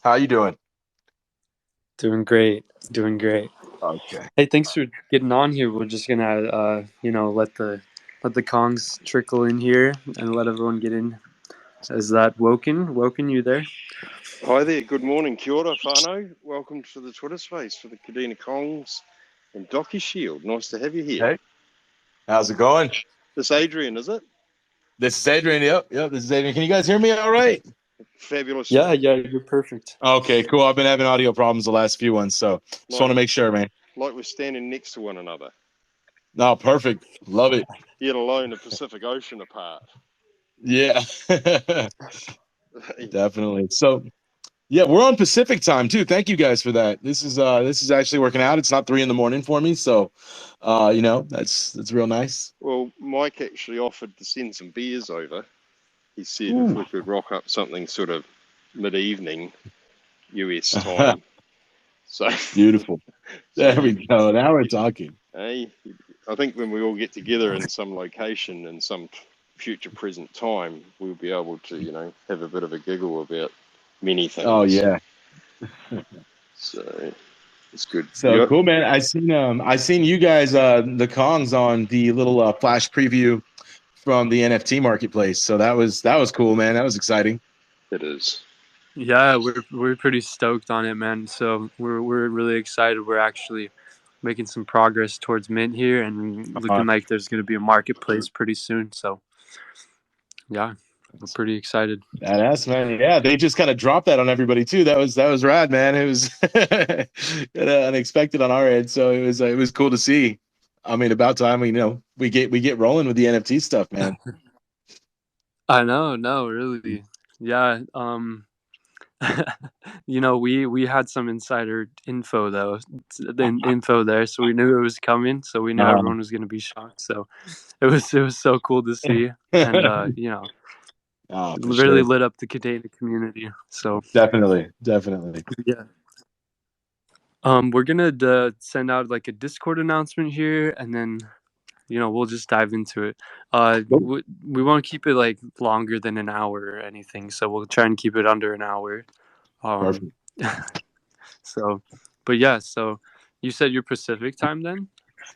How you doing? Doing great. Doing great. Okay. Hey, thanks for getting on here. We're just gonna let the Kongs trickle in here and let everyone get in. Is that Woken? Woken, you there? Hi there, good morning, kia ora whānau. Welcome to the Twitter space for the Kadena Kongs and Docushield. Nice to have you here. Hey, how's it going? This Adrian, is it? This is Adrian. Yep. This is Adrian. Can you guys hear me all right? Fabulously. Yeah, you're perfect. Okay, cool. I've been having audio problems the last few ones, so just want Like, to make sure, man. like we're standing next to one another, No, perfect. Love it. yet alone the Pacific Ocean apart. Yeah, definitely. So, yeah, we're on Pacific time too. Thank you guys for that. This is actually working out. It's not 3 a.m. for me, so that's real nice. Well, Mike actually offered to send some beers over. He said if Ooh. we could rock up something sort of mid-evening US time. So, Beautiful. so There we go. Now we're talking. hey, I think when we all get together in some location in some future present time, we'll be able to, have a bit of a giggle about many Oh things. yeah. So it's good. So cool, man. I seen you guys the Kongs on the little flash preview from the NFT marketplace. So that was cool, man. That was exciting. It is. Yeah, we're pretty stoked on it, man. So we're really excited. We're actually making some progress towards mint here, and Uh, looking like there's gonna be a marketplace pretty soon. So yeah, we're pretty excited. Badass, man. Yeah, they just kind of dropped that on everybody too. That was rad, man. It was unexpected on our end, so it was cool to see. I mean, about time we get rolling with the NFT stuff, man. I know, no, really, yeah. We had some insider info though, the info there, so we knew it was coming. So we knew Um, everyone was gonna be shocked. So it was so cool to see, and oh, it for really sure. lit up the Kadena community. So Definitely. yeah, we're gonna send out like a Discord announcement here, and then we'll just dive into it. Cool. We won't keep it like longer than an hour or anything, so we'll try and keep it under an hour. Um, Perfect. so, but yeah, so you said you're Pacific time then?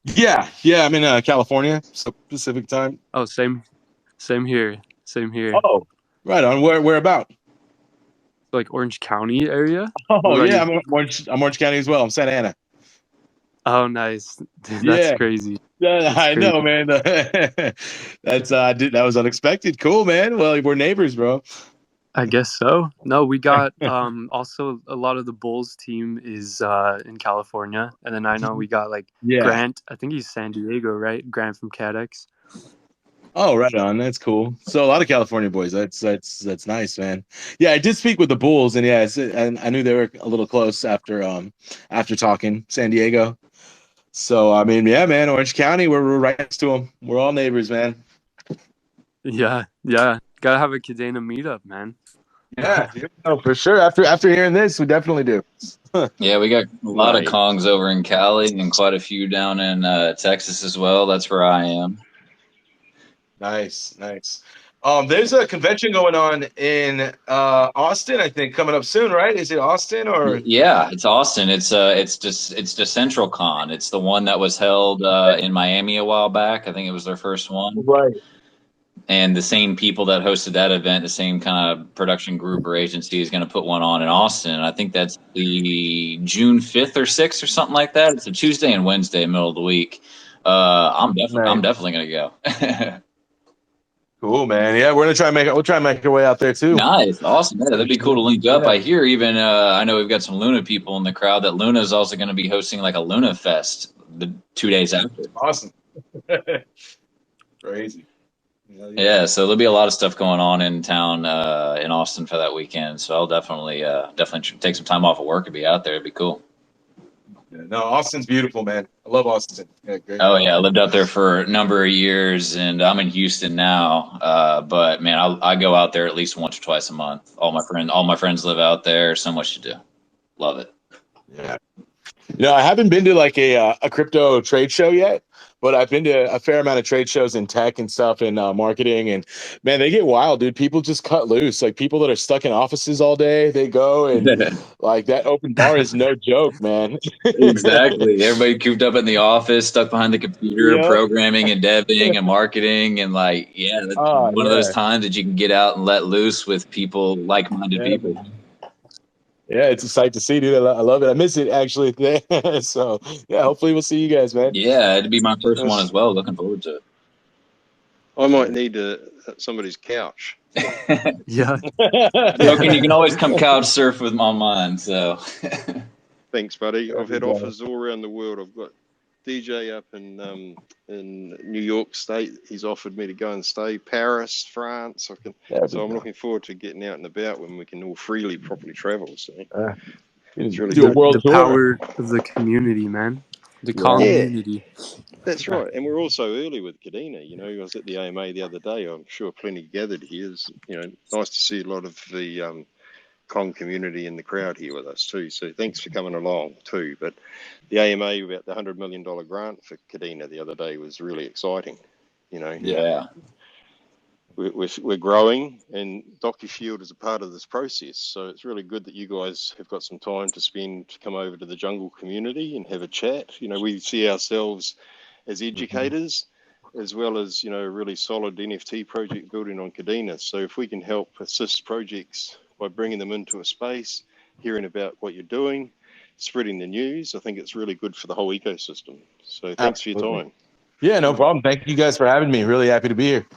Yeah. I'm in California, so Pacific time. Oh, same here, same here. Oh, right on. Where about? Like Orange County area. What Oh about yeah, you? I'm Orange County as well. I'm Santa Ana. Oh, nice. Dude, that's Yeah, crazy. yeah, That's I crazy. know, man. That was unexpected. Cool, man. Well, we're neighbors, bro. I guess so. No, we got also a lot of the Bulls team is in California, and then I know we got like Yeah. Grant. I think he's San Diego, right? Grant from CADX. Oh, right on. That's cool. So a lot of California boys. That's nice, man. Yeah, I did speak with the Bulls, and yeah, and I knew they were a little close after talking San Diego. So I mean, yeah, man, Orange County, we're right next to them. We're all neighbors, man. Yeah, yeah. Gotta have a Kadena meetup, man. Yeah, no, for sure. After hearing this, we definitely do. Yeah, we got a lot of Mate, Kongs over in Cali and quite a few down in Texas as well. That's where I am. Nice. There's a convention going on in Austin, I think, coming up soon, right? Is it Austin or? Yeah, it's Austin. It's just Central Con. It's the one that was held in Miami a while back. I think it was their first one. Right. And the same people that hosted that event, the same kind of production group or agency is going to put one on in Austin. I think that's the June 5th or 6th or something like that. It's a Tuesday and Wednesday, middle of the week. I'm Nice. definitely going to go. Cool, man. Yeah, we'll try and make our way out there too. Nice, awesome. Yeah, For that'd be cool sure. to link up. Yeah. I hear even I know we've got some Luna people in the crowd that Luna is also going to be hosting like a Luna Fest the 2 days after. Awesome. Crazy. Hell yeah. Yeah, so there'll be a lot of stuff going on in town in Austin for that weekend. So I'll definitely take some time off of work and be out there. It'd be cool. Yeah, no, Austin's beautiful, man. I love Austin. Yeah, great. Oh yeah, I lived out there for a number of years, and I'm in Houston now. But man, I go out there at least once or twice a month. All my friends live out there. So much to do. Love it. Yeah. I haven't been to like a crypto trade show yet, but I've been to a fair amount of trade shows in tech and stuff and marketing. And man, they get wild, dude. People just cut loose. Like people that are stuck in offices all day, they go and like that open bar is no joke, man. Exactly. Everybody cooped up in the office, stuck behind the computer, Yep. programming and deving and marketing, and like, yeah, that's Oh one of those yeah. times that you can get out and let loose with people, like-minded Yeah, people. man. Yeah, it's a sight to see, dude. I love it. I miss it actually. So yeah, hopefully we'll see you guys, man. Yeah, it'd be my first one as That's, well. Looking forward to I might need somebody's couch. it. Yeah. Joking, you can always come couch surf with on mine. So Thanks, buddy. There I've we had go. offers all around the world. I've got DJ up in New York State. He's offered me to go and stay. Paris, France. There we So I'm go. looking forward to getting out and about when we can all freely properly travel. So Uh, it's really do a good. world The tour. power of the community, man. The Yeah. Yeah, community. that's right. And we're also early with Kadena. You know, I was at the AMA the other day. I'm sure plenty gathered here. It's, nice to see a lot of the Kong community in the crowd here with us too. So thanks for coming along too. But the AMA about the $100 million grant for Kadena the other day was really exciting. Yeah. yeah, We're growing, and Docushield is a part of this process. So it's really good that you guys have got some time to spend to come over to the jungle community and have a chat. We see ourselves as educators as well as, a really solid NFT project building on Kadena. So if we can help assist projects by bringing them into a space, hearing about what you're doing, spreading the news, I think it's really good for the whole ecosystem. So thanks for your Absolutely. time. Yeah, no problem. Thank you guys for having me. Really happy to be here.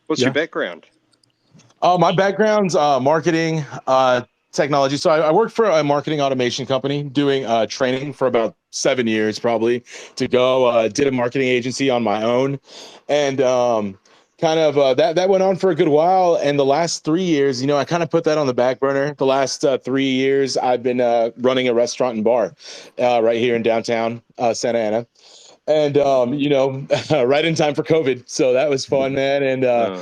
What's your Yeah. background? My background's marketing, technology. So I worked for a marketing automation company doing training for about 7 years, probably to go. Did a marketing agency on my own, and kind of that went on for a good while. And the last 3 years, I kind of put that on the back burner. The last 3 years, I've been running a restaurant and bar right here in downtown Santa Ana. And right in time for COVID, so that was fun, man. And Uh,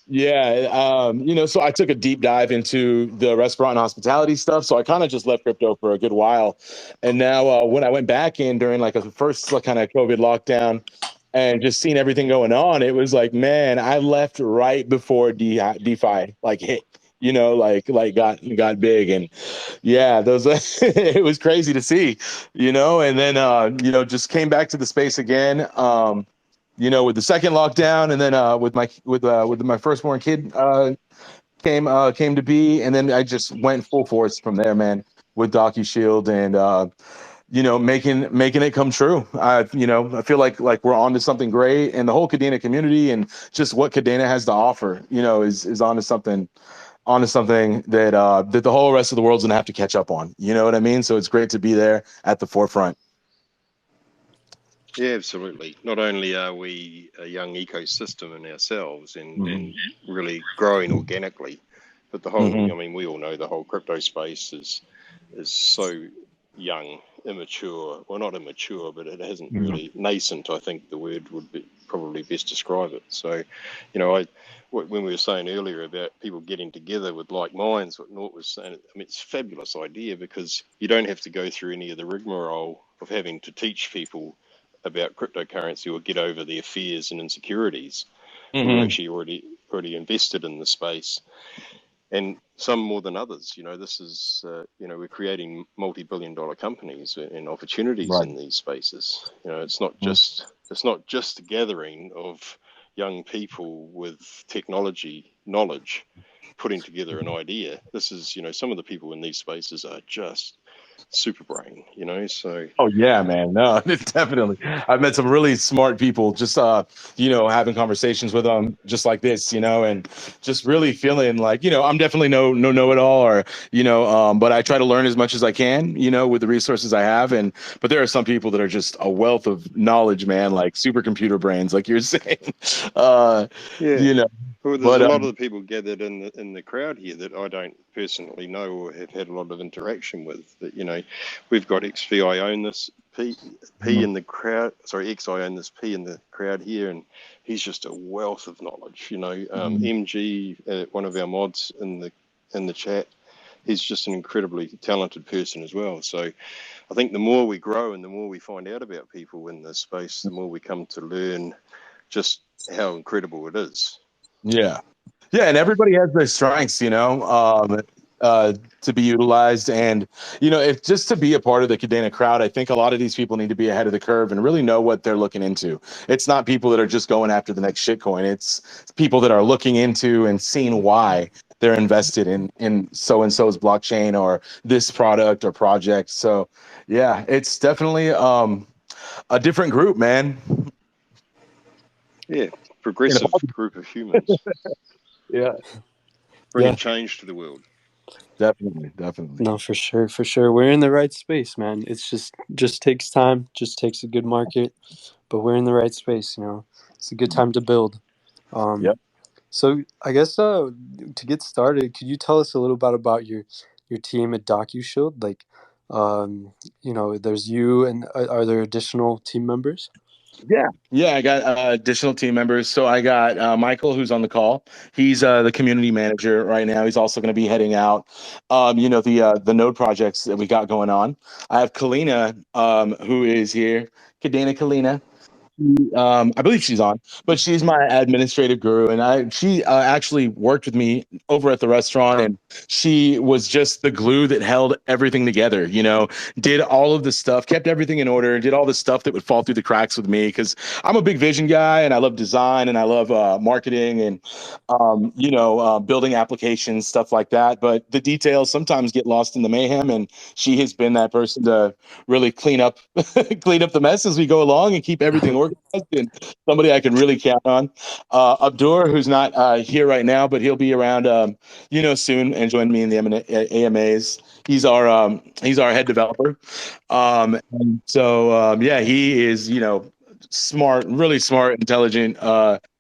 yeah, so I took a deep dive into the restaurant and hospitality stuff. So I kind of just left crypto for a good while, and now when I went back in during like a first kind of COVID lockdown, and just seeing everything going on, it was like, man, I left right before DeFi like hit. Like got big, and yeah, those it was crazy to see, and then just came back to the space again. With the second lockdown, and then with my firstborn kid came to be, and then I just went full force from there, man, with Docushield and making it come true. I feel like we're on to something great, and the whole Kadena community and just what Kadena has to offer, is onto something that the whole rest of the world's gonna have to catch up on. You know what I mean? So it's great to be there at the forefront. Yeah, absolutely. Not only are we a young ecosystem in ourselves and really growing organically, but the whole, Mm-hmm. I mean, we all know the whole crypto space is so young, immature. Well, not immature, but it hasn't really nascent, I think the word would be probably best describe it. So, when we were saying earlier about people getting together with like minds, what Nort was saying, I mean, it's a fabulous idea because you don't have to go through any of the rigmarole of having to teach people about cryptocurrency or get over their fears and insecurities who are Mm-hmm. actually already invested in the space, and some more than others. This is we're creating multi-billion-dollar companies and opportunities Right. in these spaces. It's not just a gathering of young people with technology knowledge putting together an idea. This is some of the people in these spaces are just super brain. So Oh yeah, man. No, definitely. I've met some really smart people just having conversations with them just like this, and just really feeling like, I'm definitely no know it all or, but I try to learn as much as I can, with the resources I have. But there are some people that are just a wealth of knowledge, man, like supercomputer brains, like you're saying. Uh, yeah. you know, Well, there's a but lot of the people gathered in the crowd here that I don't personally know or have had a lot of interaction with. That we've got XVI own this P in the crowd. Sorry, XI own this P in the crowd here, and he's just a wealth of knowledge. MG, one of our mods in the chat, he's just an incredibly talented person as well. So I think the more we grow and the more we find out about people in this space, the more we come to learn just how incredible it is. Yeah. Yeah, and everybody has their strengths, to be utilized. And, if just to be a part of the Kadena crowd, I think a lot of these people need to be ahead of the curve and really know what they're looking into. It's not people that are just going after the next shitcoin. It's people that are looking into and seeing why they're invested in so-and-so's blockchain or this product or project. So, yeah, it's definitely a different group, man. Yeah, progressive group of humans. Yeah. Bringing change to the world. Definitely. No, for sure. We're in the right space, man. It's just takes time, just takes a good market, but we're in the right space. It's a good time to build. Yep. So I guess to get started, could you tell us a little bit about your team at Docushield? Like, there's you, and are there additional team members? Yeah, I got additional team members. So I got Michael, who's on the call. He's the community manager right now. He's also going to be heading out, the node projects that we got going on. I have Kalina, who is here. Kadena. I believe she's on, but she's my administrative guru, and she actually worked with me over at the restaurant, and she was just the glue that held everything together. Did all of the stuff, kept everything in order, did all the stuff that would fall through the cracks with me because I'm a big vision guy, and I love design, and I love marketing, and building applications, stuff like that. But the details sometimes get lost in the mayhem, and she has been that person to really clean up the mess as we go along and keep everything organized, and somebody I can really count on. Abdur, who's not here right now, but he'll be around soon and join me in the AMAs. He's our head developer. And so yeah, he is smart, really smart, intelligent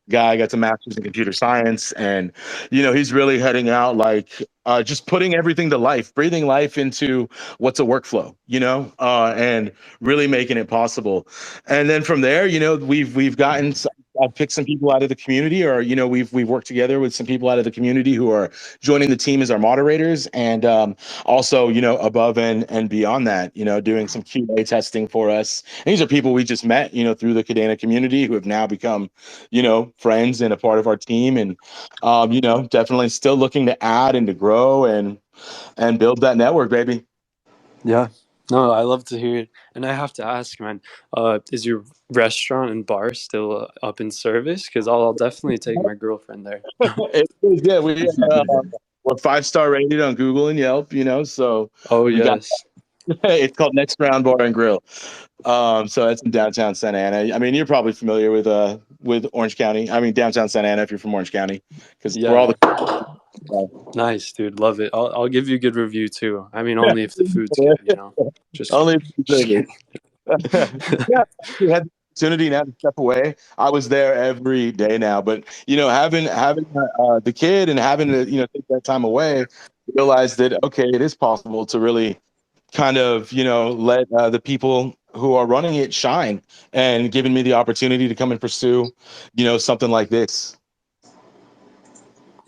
guy. Got some masters in computer science, and he's really heading out like just putting everything to life, breathing life into what's a workflow, and really making it possible. And then from there, we've gotten I've picked some people out of the community, or we've worked together with some people out of the community who are joining the team as our moderators, and also above and beyond that, doing some QA testing for us. And these are people we just met through the Kadena community who have now become friends and a part of our team, and definitely still looking to add and to grow and build that network, baby. Yeah. No, I love to hear it. And I have to ask, man, is your restaurant and bar still up in service? Because I'll definitely take my girlfriend there. It is good. We're 5-star rated on Google and Yelp, so we yes. It's called Next Round Bar and Grill. So that's in downtown Santa Ana. I mean, you're probably familiar with Orange County. I mean, downtown Santa Ana if you're from Orange County, because we're all the. Nice, dude. Love it. I'll give you a good review too. I mean, only if the food's good, Just only. kidding. Yeah, we had the opportunity now to step away. I was there every day now, but having the kid and having to take that time away, realize that okay, it is possible to really kind of let the people who are running it shine, and giving me the opportunity to come and pursue something like this.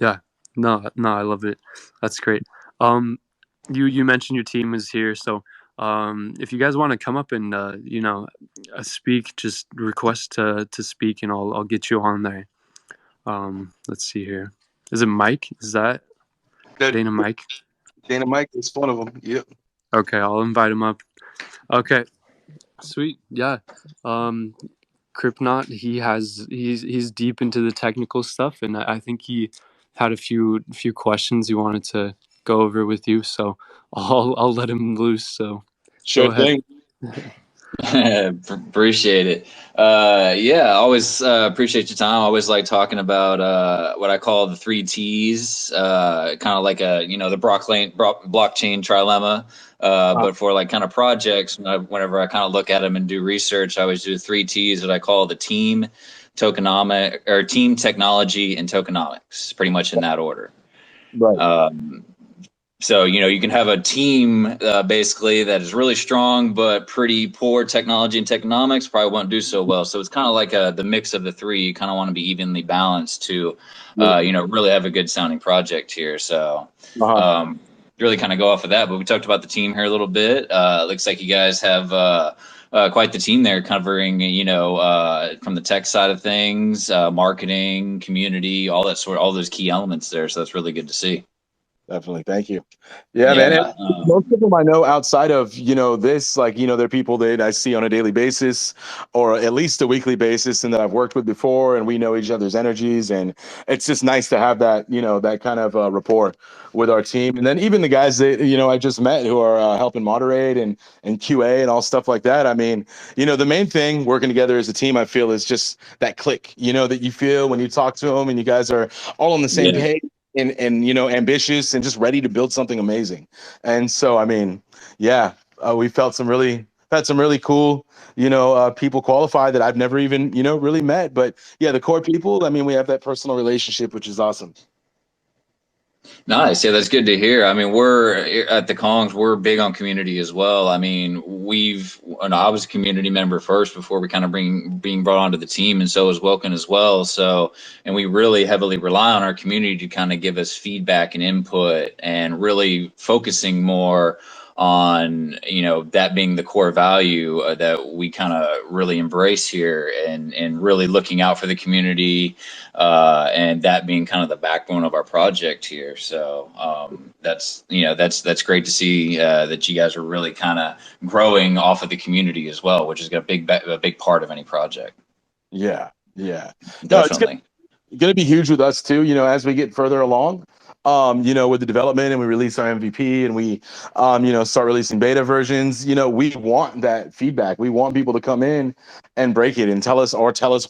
Yeah, no, I love it. That's great. You mentioned your team is here, so if you guys want to come up and speak, just request to speak, and I'll get you on there. Let's see here. Is it Mike? Is that Dana Mike? Dana Mike is one of them. Yep. Okay, I'll invite him up. Okay, sweet. Yeah. Kripnot, he's deep into the technical stuff, and I think he had a few questions he wanted to go over with you. So I'll let him loose. So sure thing. Appreciate it. Yeah, always appreciate your time. I always like talking about what I call the 3 T's, kind of like the blockchain trilemma. But for like kind of projects, whenever I kind of look at them and do research, I always do 3 T's that I call the team, tokenomic, or team, technology, and tokenomics, pretty much in that order. Right. So, you can have a team basically that is really strong, but pretty poor technology and tokenomics, probably won't do so well. So it's kind of like the mix of the 3. You kind of want to be evenly balanced to, really have a good sounding project here. So, really kind of go off of that. But we talked about the team here a little bit. Looks like you guys have quite the team there, covering from the tech side of things, marketing, community, all those key elements there. So that's really good to see. Definitely. Thank you. Yeah, man. And Yeah. most of them I know outside of, this, like, they're people that I see on a daily basis or at least a weekly basis and that I've worked with before, and we know each other's energies. And it's just nice to have that, that kind of rapport with our team. And then even the guys that, I just met who are helping moderate and QA and all stuff like that. I mean, the main thing working together as a team, I feel, is just that click, that you feel when you talk to them and you guys are all on the same Yeah. page. And ambitious and just ready to build something amazing. And so I mean, yeah, we had some really cool people qualify that I've never even really met. But yeah, the core people, I mean, we have that personal relationship, which is awesome. Nice. Yeah, that's good to hear. I mean, we're at the Kongs, we're big on community as well. I mean, I was a community member first before we kind of being brought onto the team, and so was Wilkin as well. So, and we really heavily rely on our community to kind of give us feedback and input, and really focusing more on that being the core value that we kind of really embrace here, and really looking out for the community, and that being kind of the backbone of our project here. So that's great to see that you guys are really kind of growing off of the community as well, which is a big part of any project. Yeah, no, it's Definitely. going to be huge with us too, as we get further along, with the development and we release our MVP and we, start releasing beta versions. We want that feedback. We want people to come in and break it and tell us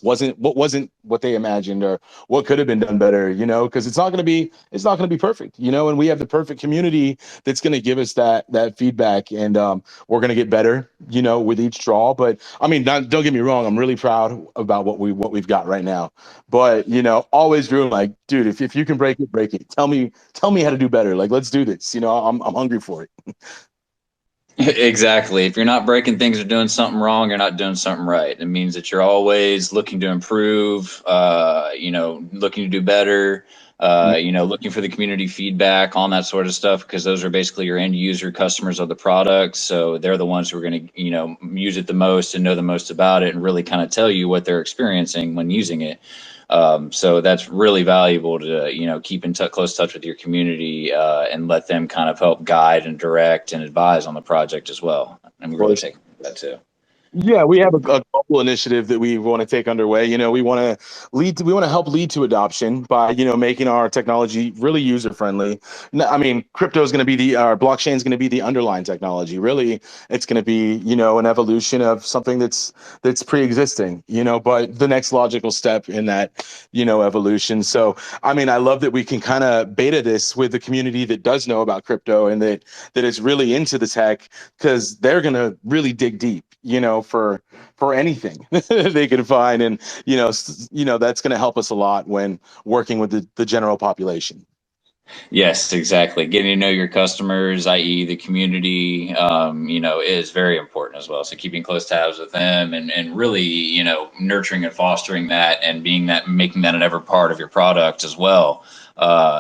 wasn't what they imagined or what could have been done better, because it's not going to be perfect, and we have the perfect community that's going to give us that feedback, and we're going to get better, with each draw. But I mean, don't get me wrong, I'm really proud about what we've got right now. But always doing like, dude, if you can break it, break it. Tell me how to do better. Like, let's do this. I'm hungry for it. Exactly. If you're not breaking things or doing something wrong, you're not doing something right. It means that you're always looking to improve, looking to do better, looking for the community feedback on that sort of stuff, because those are basically your end user customers of the product. So they're the ones who are going to, use it the most and know the most about it and really kind of tell you what they're experiencing when using it. So that's really valuable to, keep in close touch with your community, and let them kind of help guide and direct and advise on the project as well. And we really take that too. Yeah, we have a global initiative that we want to take underway. We want to help lead to adoption by, making our technology really user friendly. I mean, crypto is going to be our blockchain is going to be the underlying technology. Really, it's going to be, an evolution of something that's pre-existing, but the next logical step in that, evolution. So, I mean, I love that we can kind of beta this with the community that does know about crypto and that is really into the tech, because they're going to really dig deep, for anything they can find. And, that's going to help us a lot when working with the general population. Yes, exactly. Getting to know your customers, i.e. the community, is very important as well. So keeping close tabs with them, and really, nurturing and fostering that, and making that an ever part of your product as well,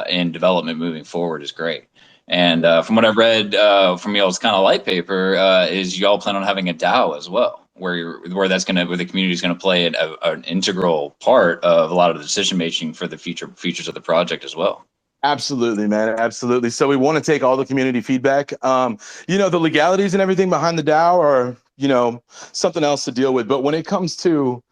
in development moving forward is great. And from what I've read from y'all's kind of light paper, is y'all plan on having a DAO as well, where the community is going to play an integral part of a lot of the decision making for the features of the project as well. Absolutely, man. Absolutely. So we want to take all the community feedback. The legalities and everything behind the DAO are, something else to deal with. But when it comes to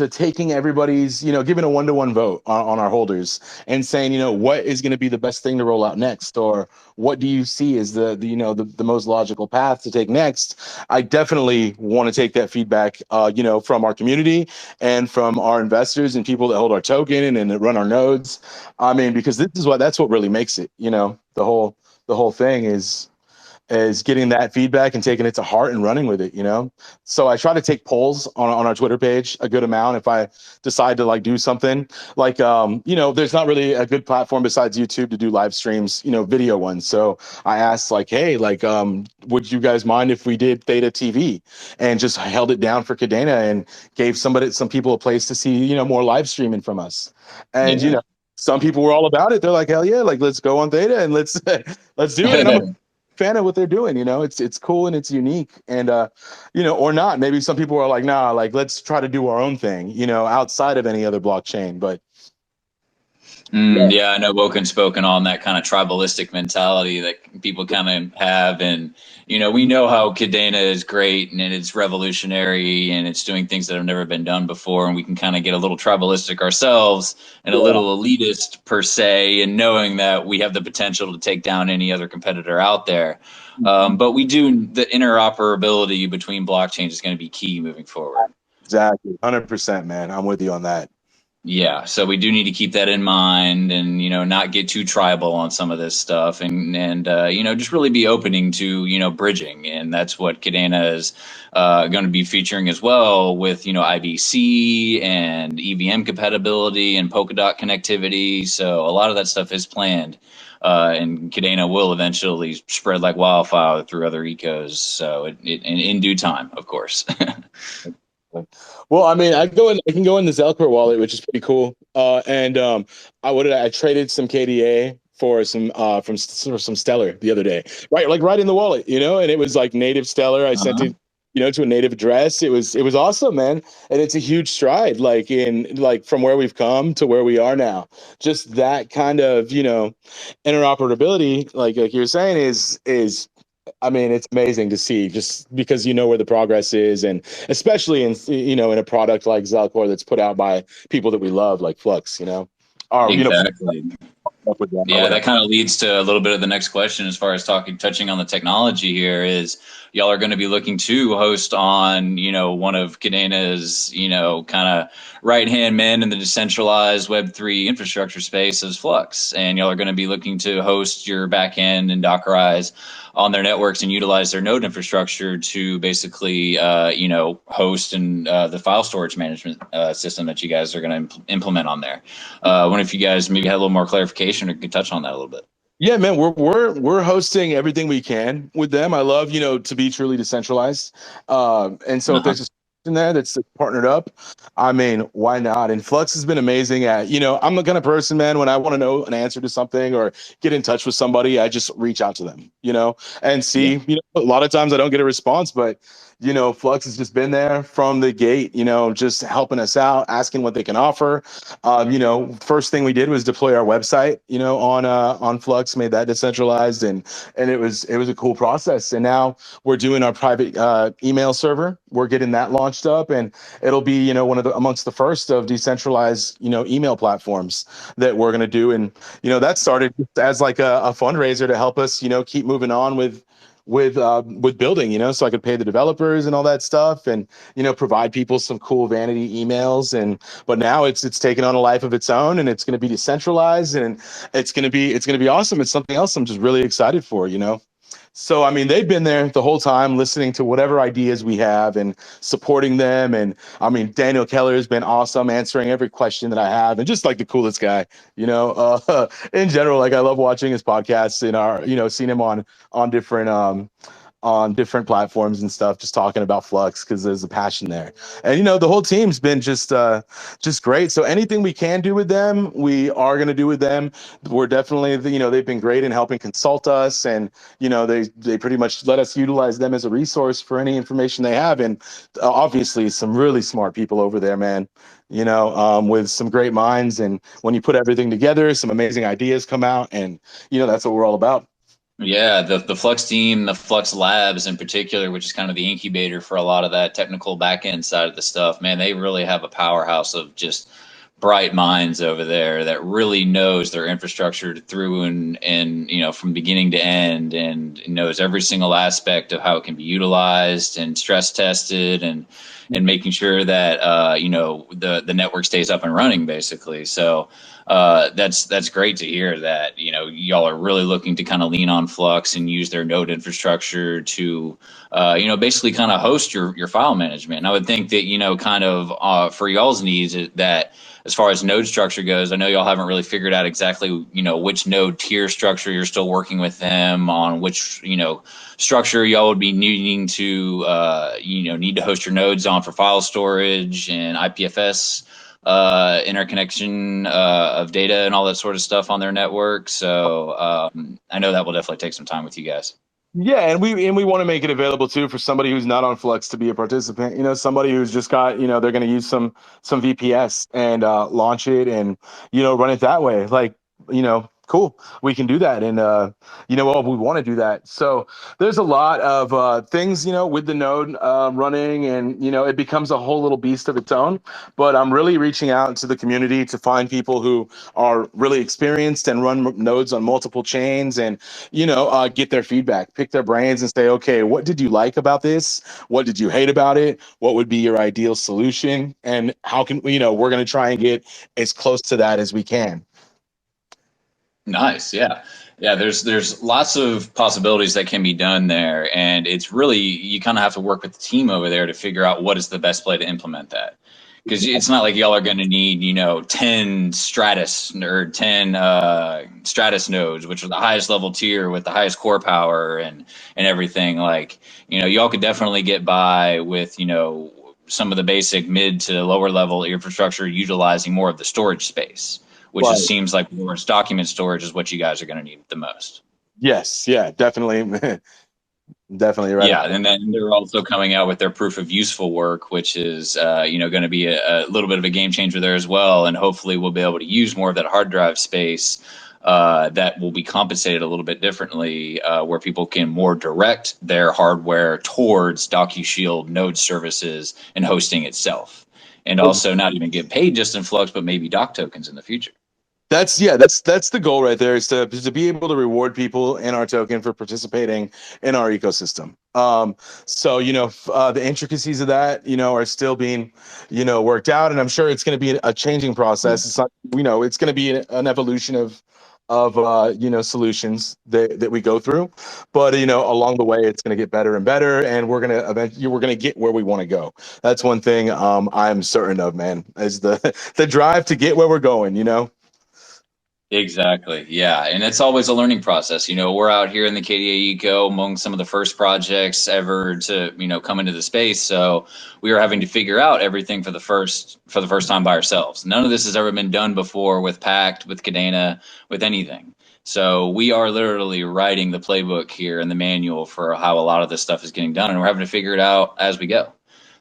taking everybody's, giving a 1-to-1 vote on our holders and saying, what is going to be the best thing to roll out next, or what do you see as the most logical path to take next? I definitely want to take that feedback, from our community and from our investors and people that hold our token and that run our nodes. I mean, because that's what really makes it, the whole thing is getting that feedback and taking it to heart and running with it, So I try to take polls on our Twitter page a good amount if I decide to like do something. Like, there's not really a good platform besides YouTube to do live streams, video ones. So I asked like, hey, like, would you guys mind if we did Theta TV and just held it down for Kadena and gave some people a place to see, more live streaming from us? And, Yeah. some people were all about it. They're like, hell yeah, like let's go on Theta and let's let's do it. And I'm a fan of what they're doing. You know, it's cool and it's unique, and you know, or not. Maybe some people are like, nah, like let's try to do our own thing, you know, outside of any other blockchain. But Yeah, I know Woken's spoken on that kind of tribalistic mentality that people kind of have. And, you know, we know how Kadena is great and it's revolutionary and it's doing things that have never been done before. And we can kind of get a little tribalistic ourselves and a yeah, little elitist per se, and knowing that we have the potential to take down any other competitor out there. But we do, the interoperability between blockchains is going to be key moving forward. exactly, 100%, man. I'm with you on that. Yeah, so we do need to keep that in mind, and you know, not get too tribal on some of this stuff, and you know, just really be opening to, you know, bridging, and that's what Kadena is going to be featuring as well, with, you know, IBC and EVM compatibility and Polkadot connectivity. So a lot of that stuff is planned, and Kadena will eventually spread like wildfire through other ecos. So in due time, of course. Well, I mean, I can go in the Zelcore wallet, which is pretty cool. And I traded some KDA for some for some Stellar the other day, right? Like right in the wallet, you know, and it was like native Stellar. I sent Uh-huh. it, you know, to a native address. It was awesome, man. And it's a huge stride, like in like from where we've come to where we are now. Just that kind of, you know, interoperability, like you're saying, is I mean, it's amazing to see just because you know where the progress is, and especially in, you know, in a product like Zelcore that's put out by people that we love, like Flux, you know, or you know, Exactly. up with them or Yeah, whatever. that kind of leads to a little bit of the next question as far as touching on the technology here is y'all are going to be looking to host on, you know, one of Kadena's, you know, kind of right hand men in the decentralized Web3 infrastructure space as Flux. And y'all are going to be looking to host your backend and Dockerize on their networks and utilize their node infrastructure to basically, you know, host and the file storage management system that you guys are going to implement on there. I wonder if you guys maybe had a little more clarification or could touch on that a little bit. Yeah, man, we're hosting everything we can with them. I love, you know, to be truly decentralized, and so if Uh-huh. there's a in there that's partnered up, I mean, why not? And Flux has been amazing at, you know, I'm the kind of person, man, when I want to know an answer to something or get in touch with somebody, I just reach out to them, you know, and Yeah. see, you know, a lot of times I don't get a response, but you know, Flux has just been there from the gate, you know, just helping us out, asking what they can offer. You know, first thing we did was deploy our website, you know, on Flux, made that decentralized, and it was a cool process. And now we're doing our private email server. We're getting that launched up, and it'll be, you know, one of the amongst the first of decentralized, you know, email platforms that we're going to do. And you know, that started as like a fundraiser to help us, you know, keep moving on with building, you know, so I could pay the developers and all that stuff, and you know, provide people some cool vanity emails. And but now it's taken on a life of its own, and it's going to be decentralized, and it's going to be awesome. It's something else I'm just really excited for, you know. So I mean, they've been there the whole time, listening to whatever ideas we have and supporting them. And I mean, Daniel Keller has been awesome, answering every question that I have, and just like the coolest guy, you know. In general, like I love watching his podcasts and our, you know, seeing him on different on different platforms and stuff, just talking about Flux because there's a passion there. And you know, the whole team's been just great. So anything we can do with them, we are going to do with them. We're definitely, you know, they've been great in helping consult us, and you know, they pretty much let us utilize them as a resource for any information they have. And obviously, some really smart people over there, man. You know, with some great minds, and when you put everything together, some amazing ideas come out, and you know, that's what we're all about. Yeah, the Flux team, the Flux Labs in particular, which is kind of the incubator for a lot of that technical backend side of the stuff, man, they really have a powerhouse of just bright minds over there that really knows their infrastructure through and you know, from beginning to end, and knows every single aspect of how it can be utilized and stress tested, and making sure that you know, the network stays up and running basically. So that's great to hear that, you know, y'all are really looking to kind of lean on Flux and use their node infrastructure to you know, basically kind of host your file management. And I would think that, you know, kind of for y'all's needs, that as far as node structure goes, I know y'all haven't really figured out exactly, you know, which node tier structure you're still working with them on, which, you know, structure y'all would be needing to, you know, need to host your nodes on for file storage and IPFS interconnection of data and all that sort of stuff on their network. So I know that will definitely take some time with you guys. Yeah, and we want to make it available too for somebody who's not on Flux to be a participant. You know, somebody who's just got, you know, they're going to use some VPS and launch it and, you know, run it that way. Like, you know, cool, we can do that, and you know, well, we want to do that. So there's a lot of things, you know, with the node running, and you know, it becomes a whole little beast of its own. But I'm really reaching out to the community to find people who are really experienced and run nodes on multiple chains, and you know, get their feedback, pick their brains, and say, okay, what did you like about this? What did you hate about it? What would be your ideal solution? And how can, you know, we're going to try and get as close to that as we can. Nice, yeah, yeah. There's lots of possibilities that can be done there, and it's really you kind of have to work with the team over there to figure out what is the best way to implement that. Because it's not like y'all are going to need 10 Stratus or 10 Stratus nodes, which are the highest level tier with the highest core power and everything. Like y'all could definitely get by with some of the basic mid to lower level infrastructure utilizing more of the storage space, which Right. just seems like document storage is what you guys are going to need the most. Yes, yeah, definitely. Definitely right. Yeah, and then they're also coming out with their proof of useful work, which is going to be a little bit of a game changer there as well, and hopefully we'll be able to use more of that hard drive space that will be compensated a little bit differently, where people can more direct their hardware towards Docushield node services and hosting itself, and also not even get paid just in Flux, but maybe doc tokens in the future. That's that's the goal right there, is to be able to reward people in our token for participating in our ecosystem. So you know, the intricacies of that, you know, are still being, you know, worked out, and I'm sure it's going to be a changing process. It's not, you know, it's going to be an evolution of you know, solutions that we go through, but you know, along the way it's going to get better and better, and we're going to eventually, we're going to get where we want to go. That's one thing I'm certain of, man, is the drive to get where we're going, you know. Exactly. Yeah. And it's always a learning process. We're out here in the KDA Eco among some of the first projects ever to, come into the space. So we are having to figure out everything for the first time by ourselves. None of this has ever been done before with Pact, with Kadena, with anything. So we are literally writing the playbook here and the manual for how a lot of this stuff is getting done. And we're having to figure it out as we go.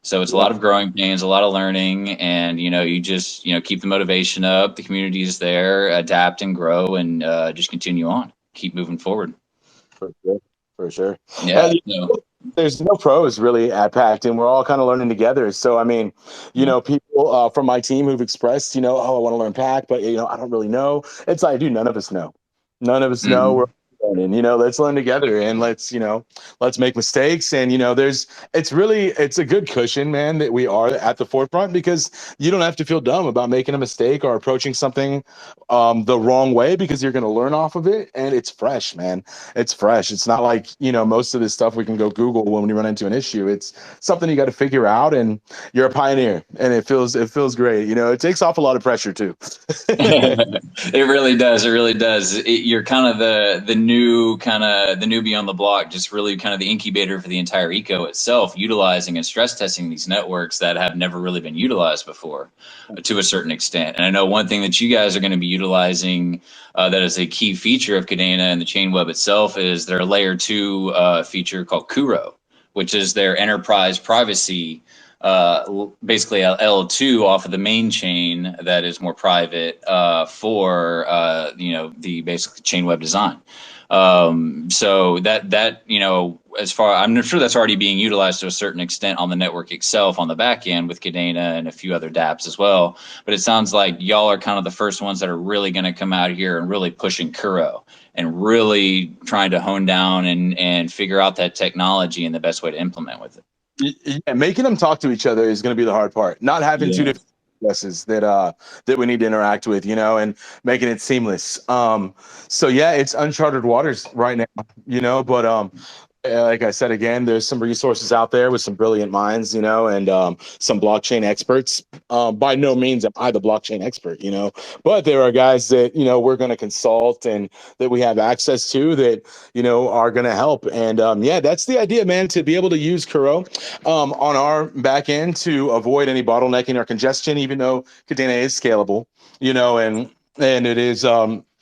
So it's a lot of growing pains, a lot of learning, and you just keep the motivation up. The community is there, adapt and grow, and just continue on, keep moving forward. For sure. For sure. Yeah. There's no pros really at Pact, and we're all kind of learning together. So, I mean, you know, people from my team who've expressed, you know, oh, I want to learn Pact, but, you know, I don't really know. It's like, dude, none of us know. None of us know. Mm-hmm. We're learning, you know, let's learn together, and let's, you know, let's make mistakes. And, you know, it's a good cushion, man, that we are at the forefront, because you don't have to feel dumb about making a mistake or approaching something the wrong way, because you're going to learn off of it. And it's fresh, man. It's fresh. It's not like, you know, most of this stuff we can go Google when we run into an issue. It's something you got to figure out, and you're a pioneer, and it feels great. You know, it takes off a lot of pressure too. It really does. It really does. You're kind of the newbie on the block, just really kind of the incubator for the entire eco itself, utilizing and stress testing these networks that have never really been utilized before, to a certain extent. And I know one thing that you guys are going to be utilizing that is a key feature of Kadena and the chain web itself is their layer 2 feature called Kuro, which is their enterprise privacy, basically L2 off of the main chain that is more private for the basic chain web design. So that as far, I'm sure that's already being utilized to a certain extent on the network itself on the back end with Kadena and a few other dApps as well. But it sounds like y'all are kind of the first ones that are really going to come out here and really pushing Kuro and really trying to hone down and figure out that technology and the best way to implement with it. Yeah, making them talk to each other is going to be the hard part. Not having two different addresses that we need to interact with, you know, and making it seamless. So yeah, it's uncharted waters right now, you know, but Like I said again, there's some resources out there with some brilliant minds, you know, and some blockchain experts. By no means am I the blockchain expert, you know, but there are guys that, you know, we're going to consult and that we have access to that, you know, are going to help. And yeah, that's the idea, man, to be able to use Kuro on our back end to avoid any bottlenecking or congestion, even though Kadena is scalable, you know, and it is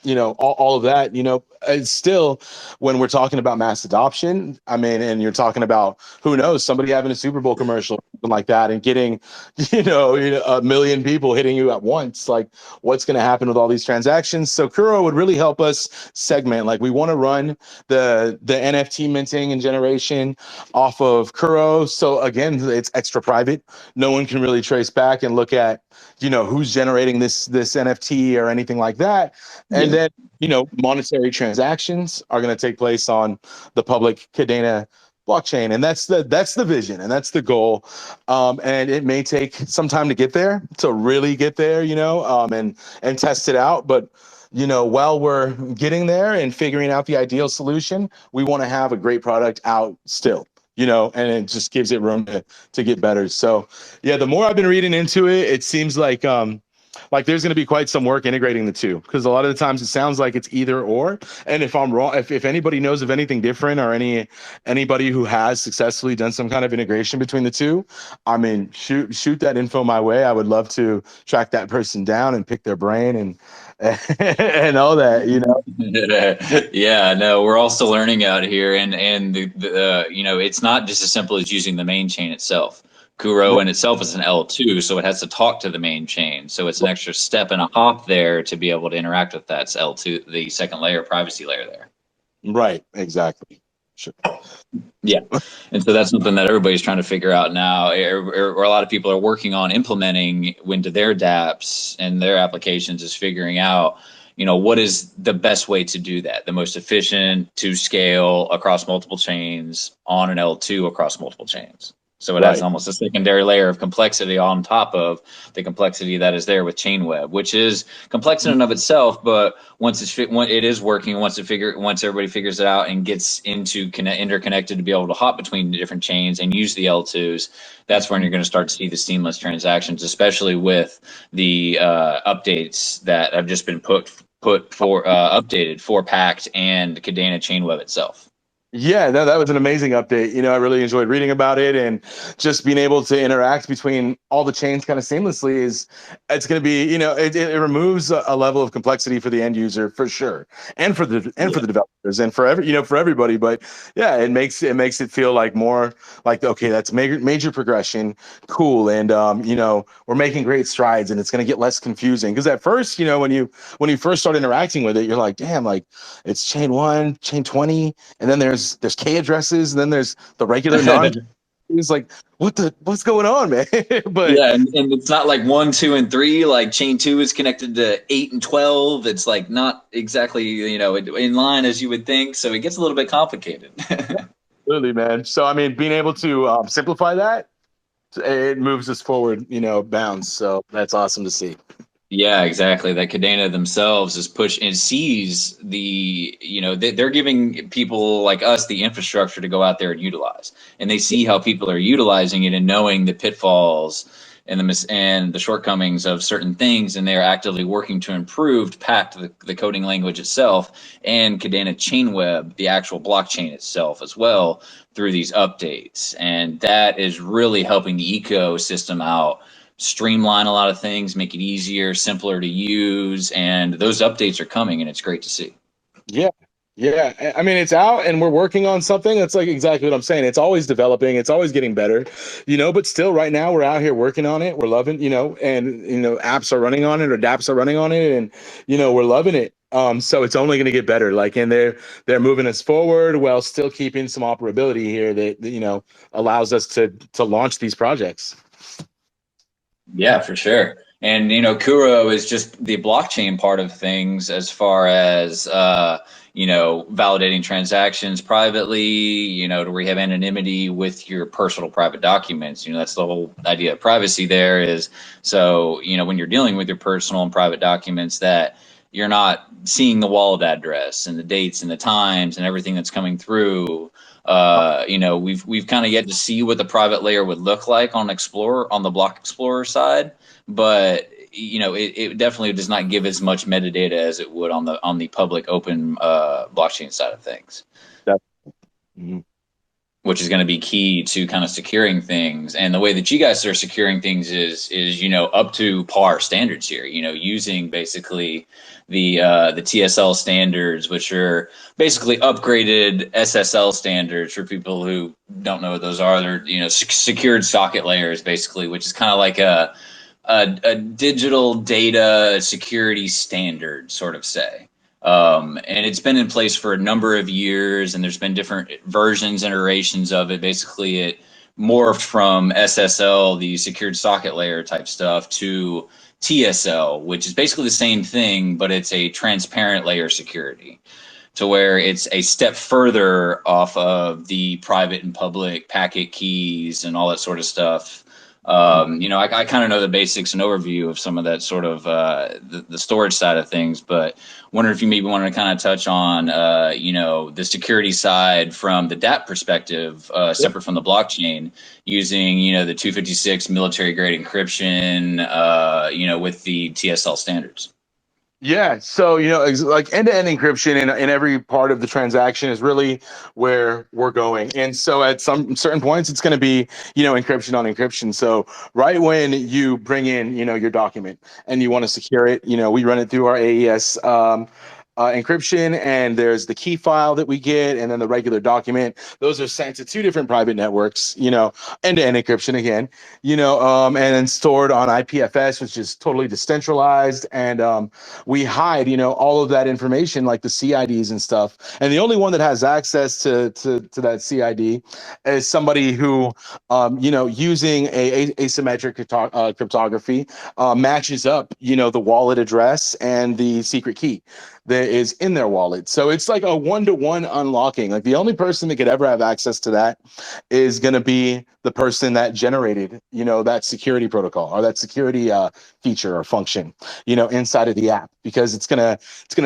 you know, all of that, you know, it's still, when we're talking about mass adoption, I mean, and you're talking about, who knows, somebody having a Super Bowl commercial, something like that, and getting, you know, a million people hitting you at once, like what's going to happen with all these transactions? So Kuro would really help us segment. Like, we want to run the NFT minting and generation off of Kuro. So again, it's extra private. No one can really trace back and look at, you know, who's generating this NFT or anything like that. And Yeah. then, you know, monetary transactions are going to take place on the public Kadena blockchain, and that's the vision, and that's the goal. And it may take some time to get there, to really get there, you know, and test it out. But you know, while we're getting there and figuring out the ideal solution, we want to have a great product out still, you know, and it just gives it room to get better. So yeah, the more I've been reading into it, it seems like there's going to be quite some work integrating the two, because a lot of the times it sounds like it's either or. And if I'm wrong, if anybody knows of anything different, or anybody who has successfully done some kind of integration between the two, I mean, shoot that info my way. I would love to track that person down and pick their brain and and all that, you know. Yeah, no, we're all still learning out here, and the you know, it's not just as simple as using the main chain itself. Kuro in itself is an L2, so it has to talk to the main chain. So it's an extra step and a hop there to be able to interact with that. It's L2, the second layer, privacy layer there. Right, exactly. Sure. Yeah, and so that's something that everybody's trying to figure out now, or a lot of people are working on implementing into their dApps and their applications, is figuring out, you know, what is the best way to do that, the most efficient to scale across multiple chains on an L2 across multiple chains. So it adds Right. almost a secondary layer of complexity on top of the complexity that is there with Chainweb, which is complex in and of itself. But once when it is working, once everybody figures it out and gets into interconnected to be able to hop between the different chains and use the L2s, that's when you're going to start to see the seamless transactions, especially with the updates that have just been updated for Pact and Kadena Chainweb itself. Yeah, no, that was an amazing update. You know, I really enjoyed reading about it, and just being able to interact between all the chains kind of seamlessly it's going to be, you know, it removes a level of complexity for the end user for sure, and for the developers, and for you know, for everybody. But yeah, it makes it feel like more like, okay, that's major progression, cool, and you know, we're making great strides, and it's going to get less confusing, because at first, you know, when you first start interacting with it, you're like, damn, like it's chain 1, chain 20, and then there's K addresses, and then there's the regular non. It's like, what's going on, man? But yeah, and it's not like 1, 2, and 3. Like chain 2 is connected to 8 and 12. It's like not exactly, you know, in line as you would think. So it gets a little bit complicated. absolutely, man. So I mean, being able to simplify that, it moves us forward, you know, bounds. So that's awesome to see. Yeah, exactly. That Kadena themselves is push and sees the, you know, they're giving people like us the infrastructure to go out there and utilize, and they see how people are utilizing it and knowing the pitfalls and the shortcomings of certain things, and they're actively working to improve Pact, the coding language itself, and Kadena Chainweb, the actual blockchain itself as well, through these updates, and that is really helping the ecosystem out, streamline a lot of things, make it easier, simpler to use, and those updates are coming, and it's great to see. Yeah. Yeah. I mean, it's out, and we're working on something that's like exactly what I'm saying. It's always developing, it's always getting better, you know, but still right now we're out here working on it. We're loving, you know, and you know, apps are running on it, or dApps are running on it, and you know, we're loving it. So it's only going to get better. Like, and they're moving us forward while still keeping some operability here that you know, allows us to launch these projects. Yeah, for sure. And you know, Kuro is just the blockchain part of things, as far as you know, validating transactions privately, you know, to where you have anonymity with your personal private documents. You know, that's the whole idea of privacy there is. So, you know, when you're dealing with your personal and private documents, that you're not seeing the wallet address and the dates and the times and everything that's coming through You know, we've kind of yet to see what the private layer would look like on Explorer, on the Block Explorer side, but you know, it definitely does not give as much metadata as it would on the public open blockchain side of things. Mhm. Which is going to be key to kind of securing things. And the way that you guys are securing things is you know, up to par standards here. You know, using basically the TSL standards, which are basically upgraded SSL standards for people who don't know what those are. They're, you know, secured socket layers, basically, which is kind of like a digital data security standard, sort of say. And it's been in place for a number of years, and there's been different versions, iterations of it. Basically, it morphed from SSL, the secured socket layer type stuff, to TSL, which is basically the same thing, but it's a transparent layer security, to where it's a step further off of the private and public packet keys and all that sort of stuff. You know, I kind of know the basics and overview of some of that sort of the storage side of things, but wonder if you maybe wanted to kind of touch on, you know, the security side from the DApp perspective, separate from the blockchain, using, you know, the 256 military grade encryption, you know, with the TSL standards. Yeah, so like end-to-end encryption in every part of the transaction is really where we're going. And so at some certain points, it's going to be, encryption on encryption. So right when you bring in, your document and you want to secure it, we run it through our AES encryption, and there's the key file that we get, and then the regular document. Those are sent to two different private networks, end-to-end encryption again, and then stored on IPFS, which is totally decentralized. And we hide, all of that information, like the CIDs and stuff. And the only one that has access to that CID is somebody who, using a asymmetric cryptography, matches up, the wallet address and the secret key that is in their wallet. So it's like a one-to-one unlocking. Like the only person that could ever have access to that is going to be the person that generated, that security protocol or that security feature or function, inside of the app, because it's gonna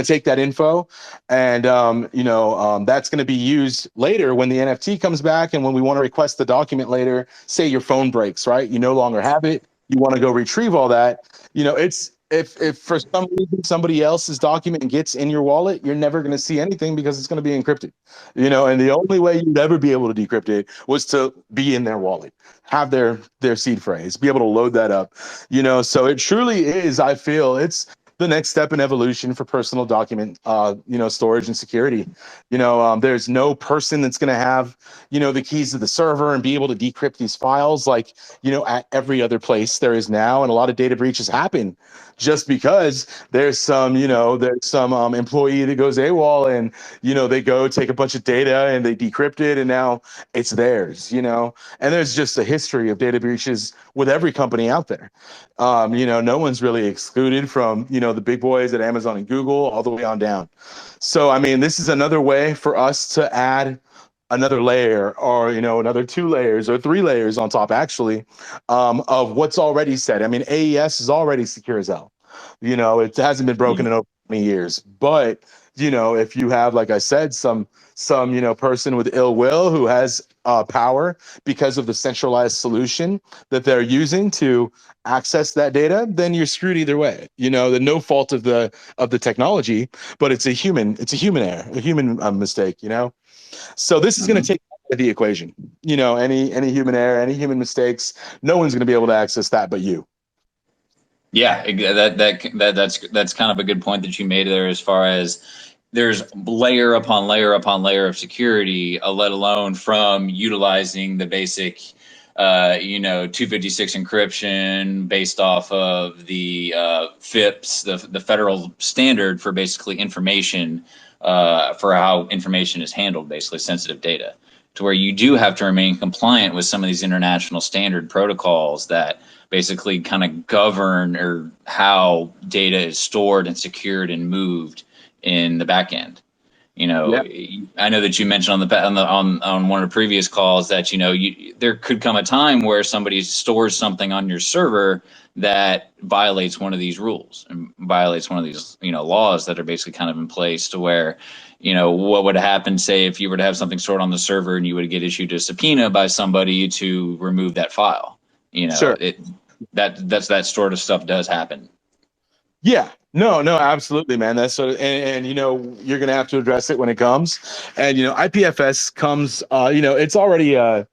take that info, and that's gonna be used later when the NFT comes back, and when we want to request the document later. Say your phone breaks, right? You no longer have it. You want to go retrieve all that. It's if for some reason somebody else's document gets in your wallet, you're never going to see anything because it's going to be encrypted. And the only way you'd ever be able to decrypt it was to be in their wallet, have their seed phrase, be able to load that up. So it truly is, I feel it's the next step in evolution for personal document storage and security. There's no person that's going to have the keys to the server and be able to decrypt these files like at every other place there is now. And a lot of data breaches happen just because there's some employee that goes AWOL, and they go take a bunch of data and they decrypt it, and now it's theirs. And there's just a history of data breaches with every company out there. No one's really excluded from the big boys at Amazon and Google all the way on down. So I mean, this is another way for us to add another layer, or another 2 layers or 3 layers on top, actually, of what's already said. I mean, AES is already secure as hell. It hasn't been broken in over 20 years. But if you have, like I said, some person with ill will who has power because of the centralized solution that they're using to access that data, then you're screwed either way. The no fault of the technology, but it's a human error, a human mistake. So this is going to take out of the equation. Any human error, any human mistakes, no one's going to be able to access that but you. Yeah, that's kind of a good point that you made there, as far as there's layer upon layer upon layer of security, let alone from utilizing the basic 256 encryption based off of the FIPS, the federal standard for basically information, for how information is handled, basically sensitive data, to where you do have to remain compliant with some of these international standard protocols that basically kind of govern or how data is stored and secured and moved in the back end. know, I know that you mentioned on one of the previous calls that, you know, there could come a time where somebody stores something on your server that violates one of these rules and violates one of these, you know, laws that are basically kind of in place to where, you know, what would happen, say, if you were to have something stored on the server and you would get issued a subpoena by somebody to remove that file. You know, Sure. that sort of stuff does happen. Yeah, no, absolutely, man. That's sort of, and you know, you're gonna have to address it when it comes. And you know, IPFS comes, you know, it's already a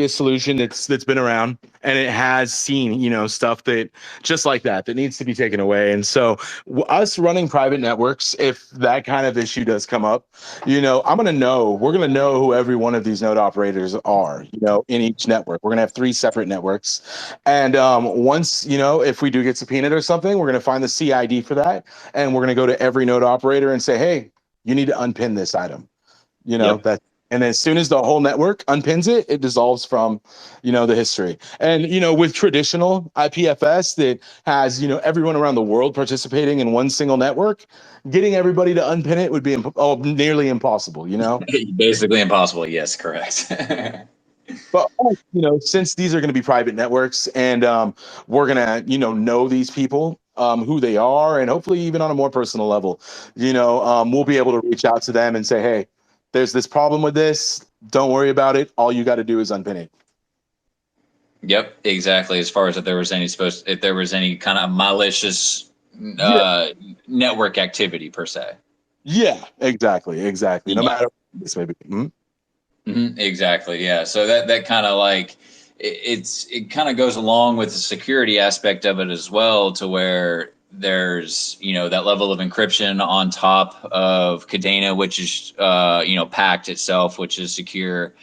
solution that's been around, and it has seen, you know, stuff that just like that needs to be taken away. And so us running private networks, if that kind of issue does come up, you know, we're gonna know who every one of these node operators are, you know, in each network. We're gonna have 3 separate networks, and once, you know, if we do get subpoenaed or something, we're gonna find the CID for that, and we're gonna go to every node operator and say, hey, you need to unpin this item, you know. Yep. That, and as soon as the whole network unpins it, it dissolves from, you know, the history. And, you know, with traditional IPFS that has, you know, everyone around the world participating in one single network, getting everybody to unpin it would be nearly impossible, you know? Basically impossible. Yes, correct. But, you know, since these are going to be private networks, and we're going to, you know these people, who they are, and hopefully even on a more personal level, you know, we'll be able to reach out to them and say, hey, there's this problem with this. Don't worry about it. All you got to do is unpin it. Yep, exactly. As far as if there was any kind of malicious Yeah, network activity per se. yeah, exactly. No Yeah. matter what this may be. Mhm. Exactly. Yeah. So that kind of like it kind of goes along with the security aspect of it as well, to where there's, you know, that level of encryption on top of Kadena, which is you know, packed itself, which is secure.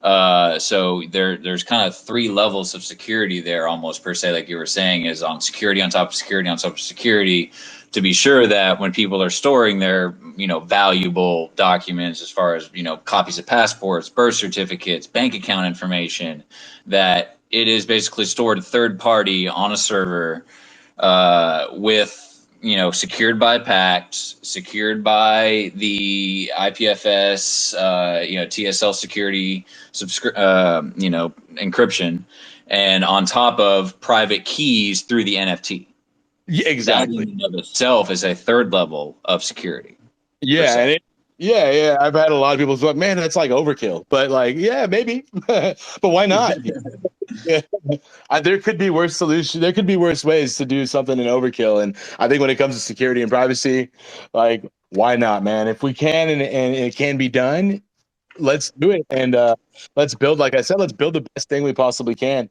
So there's kind of 3 levels of security there, almost per se, like you were saying, is on security on top of security on top of security, to be sure that when people are storing their, you know, valuable documents, as far as, you know, copies of passports, birth certificates, bank account information, that it is basically stored third party on a server, with, you know, secured by PACT, secured by the IPFS, you know, TSL security, you know, encryption, and on top of private keys through the NFT. Yeah, That in exactly. and of itself is a third level of security, per Yeah, se. yeah. I've had a lot of people say, man, that's like overkill. But like, yeah, maybe. But why not? Yeah. There could be worse solutions. There could be worse ways to do something in overkill. And I think when it comes to security and privacy, like, why not, man? If we can, and it can be done, let's do it. And let's build, like I said, let's build the best thing we possibly can.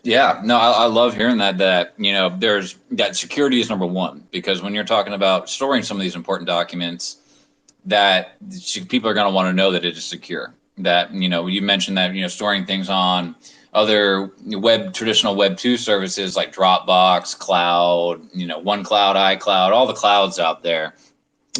Yeah, no, I love hearing that, you know, there's that security is number one, because when you're talking about storing some of these important documents, that people are going to want to know that it is secure. That, you know, you mentioned that, you know, storing things on other traditional Web 2 services like Dropbox, Cloud, you know, OneCloud, iCloud, all the clouds out there,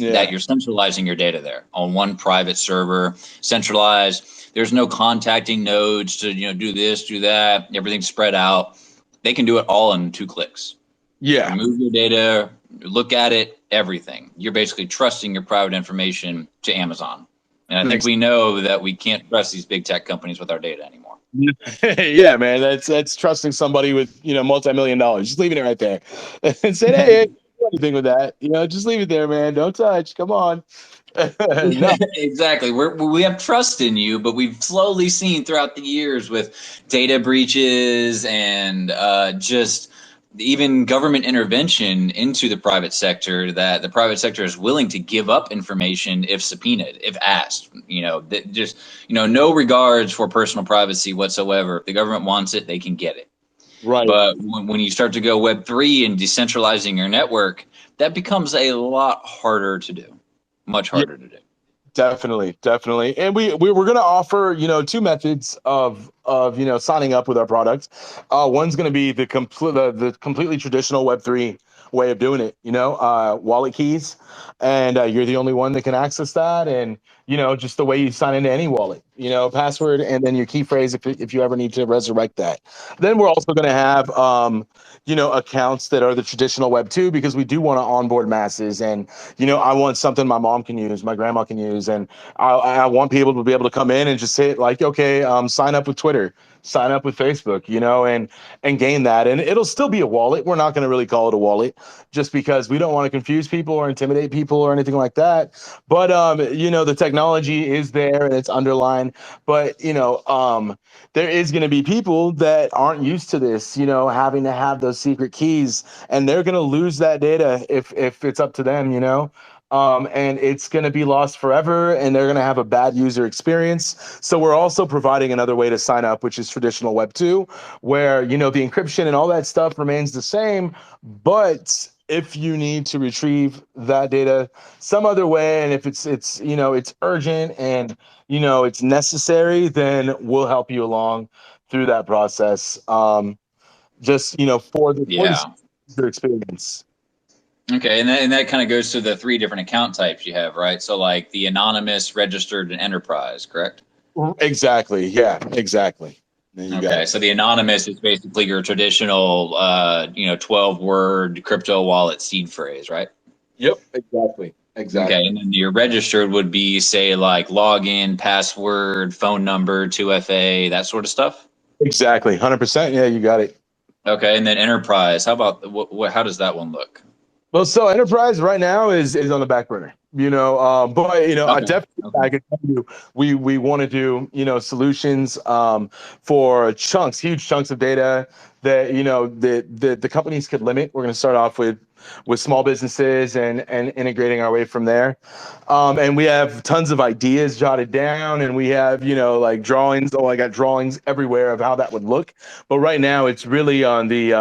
that Yeah. you're centralizing your data there on one private server, centralized. There's no contacting nodes to, you know, do this, do that. Everything's spread out. They can do it all in 2 clicks. Yeah. Remove your data, look at it, everything. You're basically trusting your private information to Amazon. And I think we know that we can't trust these big tech companies with our data anymore. Yeah, man, that's trusting somebody with, you know, multi-million dollars. Just leaving it right there and saying, hey, do anything with that, you know, just leave it there, man. Don't touch. Come on. No. Exactly. We have trust in you, but we've slowly seen throughout the years with data breaches and just even government intervention into the private sector, that the private sector is willing to give up information if subpoenaed, if asked. You know, just, you know, no regards for personal privacy whatsoever. If the government wants it, they can get it. Right. But when you start to go Web3 and decentralizing your network, that becomes a lot harder to do, much Yeah, harder to do. definitely. And we're going to offer, you know, 2 methods of, you know, signing up with our product. One's going to be the completely traditional Web3 way of doing it, you know, wallet keys, and you're the only one that can access that. And just the way you sign into any wallet, password and then your key phrase if you ever need to resurrect that. Then we're also going to have, accounts that are the traditional web 2, because we do want to onboard masses. And, I want something my mom can use, my grandma can use. And I want people to be able to come in and just hit like, okay, sign up with Twitter, sign up with Facebook, and gain that. And it'll still be a wallet. We're not going to really call it a wallet just because we don't want to confuse people or intimidate people or anything like that. But the technology is there and it's underlined. But there is going to be people that aren't used to this, having to have those secret keys, and they're going to lose that data if it's up to them, and it's going to be lost forever, and they're going to have a bad user experience. So we're also providing another way to sign up, which is traditional Web 2, where the encryption and all that stuff remains the same, but if you need to retrieve that data some other way, and if it's urgent and it's necessary, then we'll help you along through that process. Just for the Yeah. user experience. Okay, and that kind of goes to the three different account types you have, right? So like the anonymous, registered, and enterprise, correct? Exactly. Yeah. Exactly. You got Okay, it. so the anonymous is basically your traditional, 12-word crypto wallet seed phrase, right? Yep. Exactly. Okay, Exactly. and then your registered would be, say, like login, password, phone number, 2FA, that sort of stuff. Exactly. 100%. Yeah, you got it. Okay, and then enterprise. How about how does that one look? Well, so enterprise right now is on the back burner, but I Okay. definitely Okay. I can tell you we want to do solutions for chunks, huge chunks of data that the companies could limit. We're going to start off with small businesses and integrating our way from there, and we have tons of ideas jotted down, and we have like drawings. Oh, I got drawings everywhere of how that would look, but right now it's really on the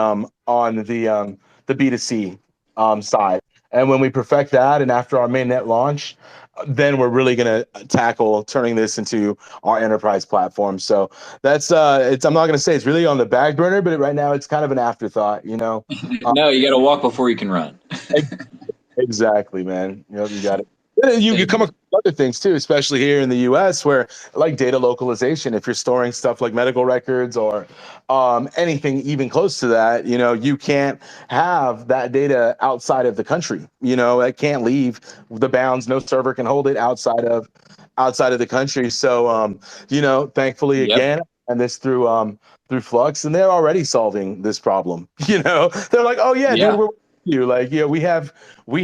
B2C side. And when we perfect that, and after our mainnet launch, then we're really going to tackle turning this into our enterprise platform. So that's I'm not going to say it's really on the back burner, but right now it's kind of an afterthought. Uh, No, you got to walk before you can run. Exactly, man. You got it. You come across other things too, especially here in the U.S., where like data localization. If you're storing stuff like medical records or anything even close to that, you can't have that data outside of the country. It can't leave the bounds. No server can hold it outside of the country. So, thankfully, Yep. again, and this through Flux, and they're already solving this problem. They're like, oh yeah, dude, Yeah. we're with you. Like, yeah, we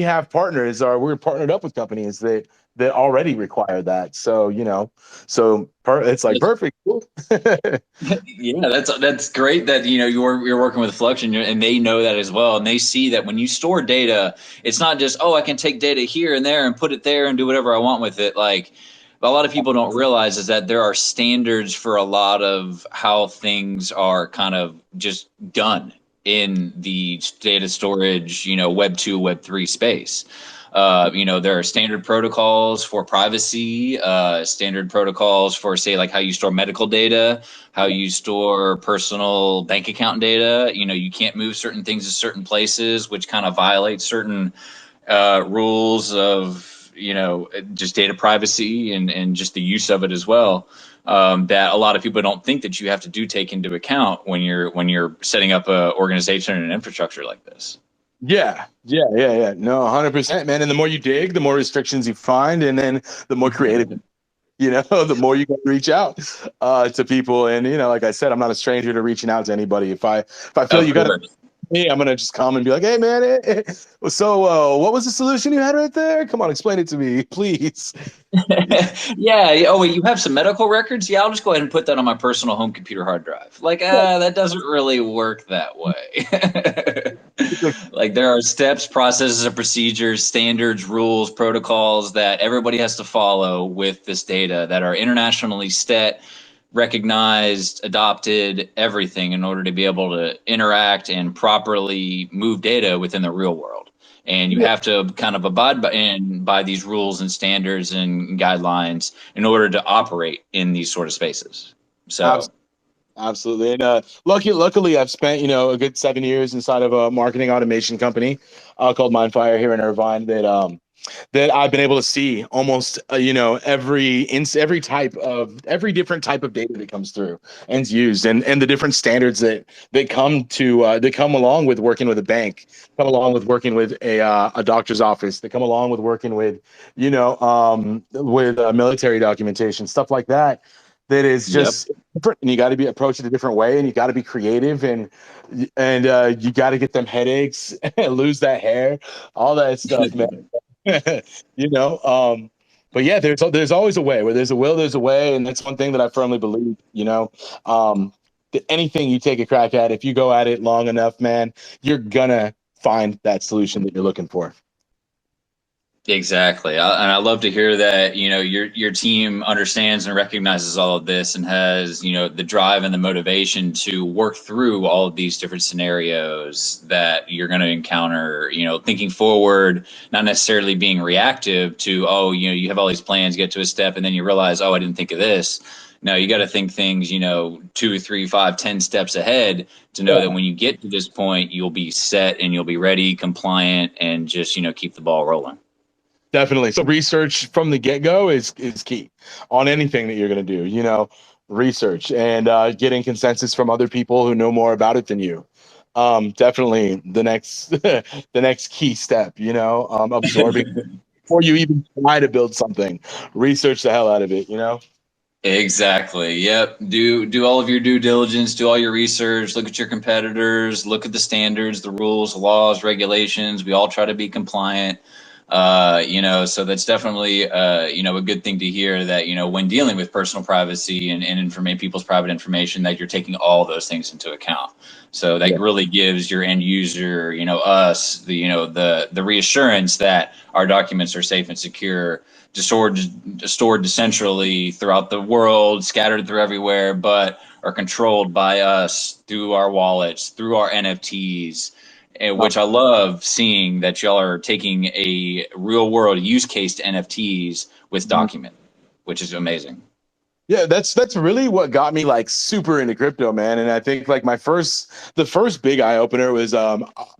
have partners, or we're partnered up with companies that already require that. So it's like That's perfect. Cool. Yeah, that's great that you're working with Flux and they know that as well, and they see that when you store data, it's not just, oh, I can take data here and there and put it there and do whatever I want with it. Like a lot of people don't realize is that there are standards for a lot of how things are kind of just done in the data storage, Web 2, Web 3 space. There are standard protocols for privacy, standard protocols for, say, like how you store medical data, how you store personal bank account data. You can't move certain things to certain places, which kind of violates certain rules of, just data privacy and just the use of it as well. That a lot of people don't think that you have to take into account when you're setting up a organization and an infrastructure like this. Yeah, yeah, yeah, yeah. No, 100%, man. And the more you dig, the more restrictions you find, and then the more creative, the more you can reach out to people. And like I said, I'm not a stranger to reaching out to anybody. If I feel Of you got course. me, I'm gonna just come and be like, hey, man. So, what was the solution you had right there? Come on, explain it to me, please. Yeah. Oh, wait, you have some medical records? Yeah, I'll just go ahead and put that on my personal home computer hard drive. Like, that doesn't really work that way. Like, there are steps, processes, and procedures, standards, rules, protocols that everybody has to follow with this data that are internationally set, recognized, adopted, everything in order to be able to interact and properly move data within the real world. And you have to kind of abide by these rules and standards and guidelines in order to operate in these sort of spaces. So, Absolutely. And luckily, I've spent a good 7 years inside of a marketing automation company called Mindfire here in Irvine. That that I've been able to see almost every different type of data that comes through and is used, and the different standards that come along with working with a bank, come along with working with a doctor's office, that come along with working with military documentation, stuff like that. That is Yep. just different, and you got to be approach it a different way, and you got to be creative, and you got to get them headaches, lose that hair, all that stuff, man. you know but yeah, there's always a way. Where there's a will, there's a way, and that's one thing that I firmly believe. That anything you take a crack at, if you go at it long enough, man, you're gonna find that solution that you're looking for. Exactly. And I love to hear that, your team understands and recognizes all of this and has, the drive and the motivation to work through all of these different scenarios that you're going to encounter, thinking forward, not necessarily being reactive to, oh, you have all these plans, get to a step, and then you realize, oh, I didn't think of this. No, you got to think things, 2, 3, 5, 10 steps ahead to know that when you get to this point, you'll be set and you'll be ready, compliant, and just, keep the ball rolling. Definitely. So research from the get-go is key on anything that you're going to do, research and getting consensus from other people who know more about it than you. Definitely the next the next key step, absorbing before you even try to build something. Research the hell out of it. Exactly. Yep. Do all of your due diligence, do all your research, look at your competitors, look at the standards, the rules, laws, regulations. We all try to be compliant. So that's definitely a good thing to hear that, when dealing with personal privacy and people's private information, that you're taking all those things into account. So that really gives your end user, us, the reassurance that our documents are safe and secure, stored decentrally throughout the world, scattered through everywhere, but are controlled by us through our wallets, through our NFTs, which I love seeing that y'all are taking a real world use case to NFTs with document, which is amazing. Yeah, that's really what got me like super into crypto, man. And I think like the first big eye opener was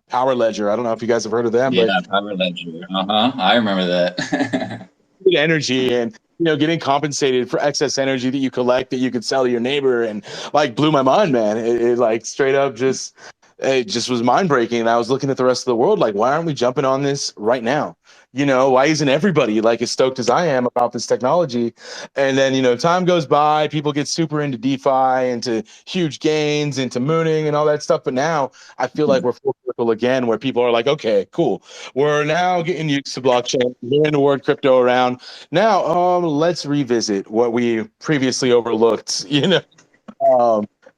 Power Ledger. I don't know if you guys have heard of them, Yeah, but Power Ledger. I remember that. energy and getting compensated for excess energy that you collect that you could sell to your neighbor, and like blew my mind, man. It like straight up just it just was mind breaking. And I was looking at the rest of the world like, why aren't we jumping on this right now? Why isn't everybody like as stoked as I am about this technology? And then, time goes by, people get super into DeFi, into huge gains, into mooning and all that stuff. But now I feel like we're full circle again, where people are like, okay, cool. We're now getting used to blockchain, hearing the word crypto around. Now, let's revisit what we previously overlooked, and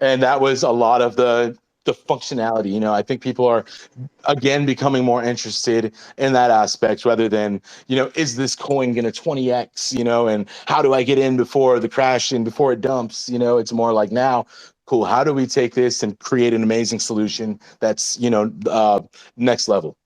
that was a lot of the functionality. I think people are again becoming more interested in that aspect rather than, is this coin going to 20x, and how do I get in before the crash and before it dumps? It's more like now, cool. How do we take this and create an amazing solution that's, next level?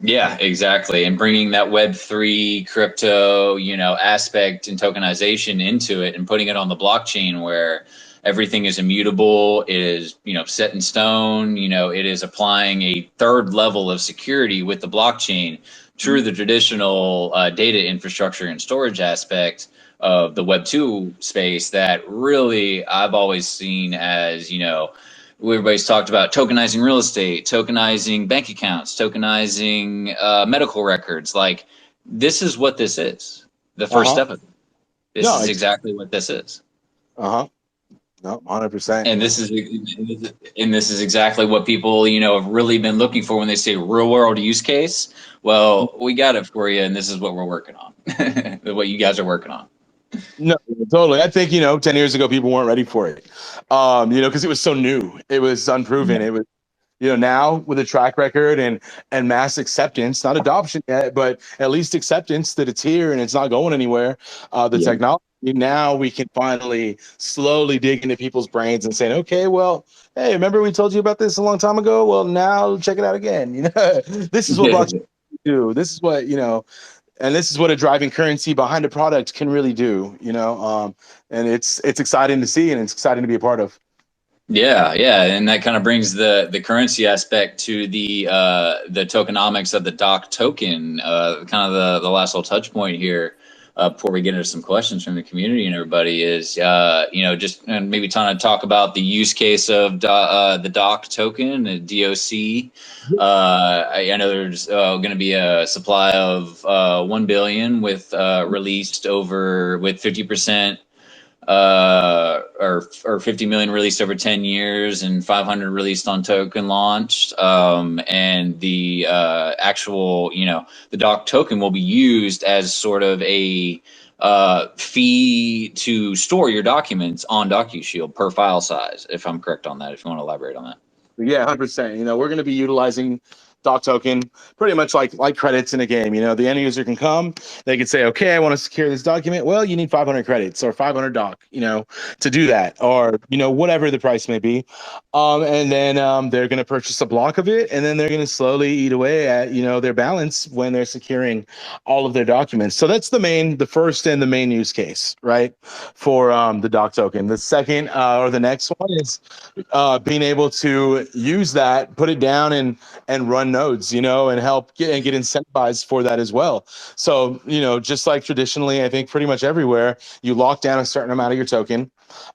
Yeah, exactly. And bringing that Web3 crypto, aspect and tokenization into it and putting it on the blockchain where everything is immutable, it is, set in stone, it is applying a third level of security with the blockchain through the traditional data infrastructure and storage aspect of the Web2 space that really I've always seen as, everybody's talked about tokenizing real estate, tokenizing bank accounts, tokenizing medical records. Like, this is what this is. The first step of it. This is exactly what this is. No, 100%. And this is exactly what people, have really been looking for when they say real world use case. Well, we got it for you, and this is what we're working on. What you guys are working on. No, totally. I think, 10 years ago, people weren't ready for it, because it was so new. It was unproven. It was, now with a track record and mass acceptance, not adoption yet, but at least acceptance that it's here and it's not going anywhere. Technology, now we can finally slowly dig into people's brains and saying, okay, well, hey, remember we told you about this a long time ago? Well, now check it out again. This is what blockchain do. This is what, and this is what a driving currency behind a product can really do, and it's exciting to see and it's exciting to be a part of. Yeah, and that kind of brings the currency aspect to the tokenomics of the Doc token. Kind of the last little touch point here before we get into some questions from the community and everybody is just maybe trying to talk about the use case of the Doc token, the DOC. I know there's going to be a supply of 1 billion with released over with 50%. Or 50 million released over 10 years and 500 released on token launched. And the actual, the doc token will be used as sort of a fee to store your documents on Docushield per file size, if I'm correct on that, if you want to elaborate on that. Yeah, 100%. We're going to be utilizing Doc token pretty much like credits in a game. The end user can come, they can say, okay, I want to secure this document. Well, you need 500 credits or 500 Doc, to do that, or whatever the price may be. And then they're going to purchase a block of it, and then they're going to slowly eat away at their balance when they're securing all of their documents. So that's the first and the main use case, right, for the Doc token. The second or the next one is being able to use that, put it down, and run nodes, and help get incentivized for that as well. So, just like traditionally, I think pretty much everywhere, you lock down a certain amount of your token,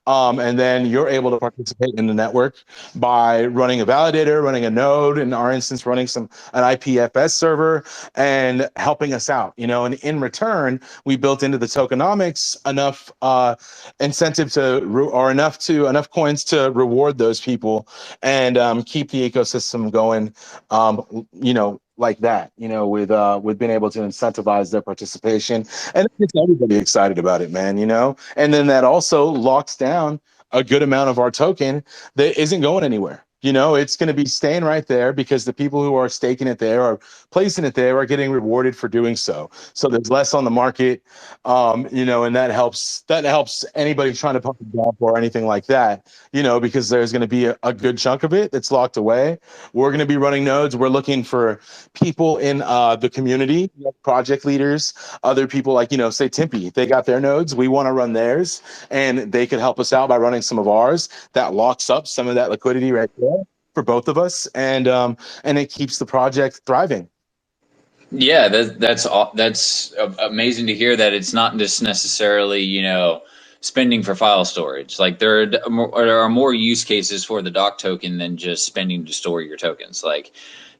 and then you're able to participate in the network by running a validator, running a node, in our instance, running an IPFS server, and helping us out. And in return, we built into the tokenomics enough incentive or enough coins to reward those people and keep the ecosystem going. Like that, with being able to incentivize their participation, and it gets everybody excited about it, man. And then that also locks down a good amount of our token that isn't going anywhere. It's going to be staying right there because the people who are staking it there or placing it there are getting rewarded for doing so. So there's less on the market, and that helps anybody trying to pump it up or anything like that, because there's going to be a good chunk of it that's locked away. We're going to be running nodes. We're looking for people in the community, project leaders, other people like, say Tempe, they got their nodes. We want to run theirs, and they could help us out by running some of ours. That locks up some of that liquidity right there for both of us, and it keeps the project thriving. Yeah, that's amazing to hear that it's not just necessarily spending for file storage. Like there are more use cases for the Doc token than just spending to store your tokens. Like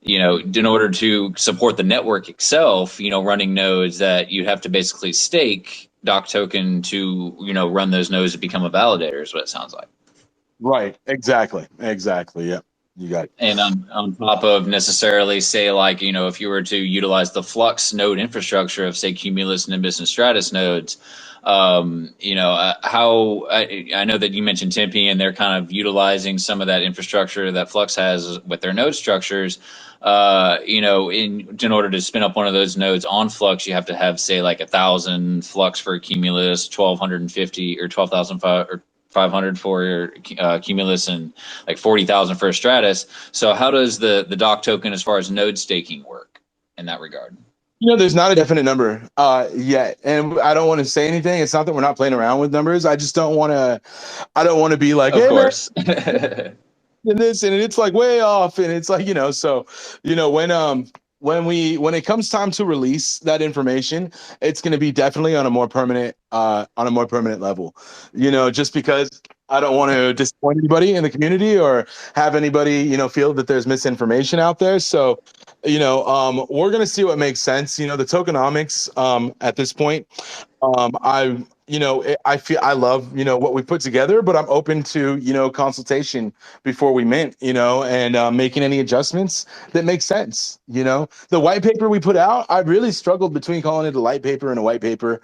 in order to support the network itself, running nodes that you have to basically stake Doc token to run those nodes to become a validator is what it sounds like. Right. Exactly. Yeah. You got it. And on top of necessarily say like, if you were to utilize the Flux node infrastructure of say Cumulus, Nimbus, and Stratus nodes, how I know that you mentioned Tempe and they're kind of utilizing some of that infrastructure that Flux has with their node structures. In order to spin up one of those nodes on Flux, you have to have say like 1,000 Flux for Cumulus, 1,250 or 12,500 for Cumulus, and like 40,000 for Stratus. So how does the Doc token as far as node staking work in that regard? There's not a definite number yet, and I don't want to say anything. It's not that we're not playing around with numbers. I just don't want to. I don't want to be like, of hey, course. Man, and this, and it's like way off, and it's like so when it comes time to release that information, it's going to be definitely on a more permanent level, just because I don't want to disappoint anybody in the community or have anybody feel that there's misinformation out there. So we're going to see what makes sense. The tokenomics at this point, I feel I love what we put together, but I'm open to consultation before we mint, and making any adjustments that make sense. The white paper we put out, I really struggled between calling it a light paper and a white paper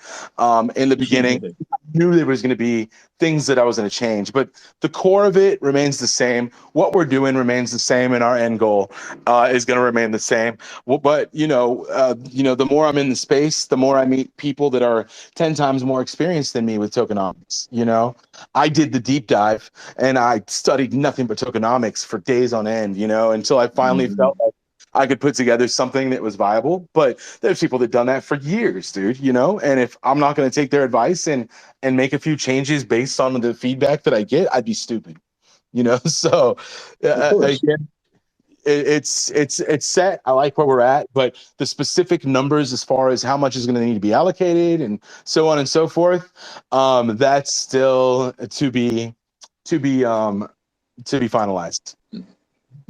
in the beginning. I knew there was going to be things that I was going to change, but the core of it remains the same. What we're doing remains the same, and our end goal is going to remain the same. Well, but the more I'm in the space, the more I meet people that are 10 times more experienced than me with tokenomics. I did the deep dive and I studied nothing but tokenomics for days on end, until I finally felt like I could put together something that was viable. But there's people that done that for years, dude, and if I'm not going to take their advice and make a few changes based on the feedback that I get, I'd be stupid. So Of course. again, it's set. I like where we're at, but the specific numbers as far as how much is going to need to be allocated and so on and so forth, that's still to be finalized.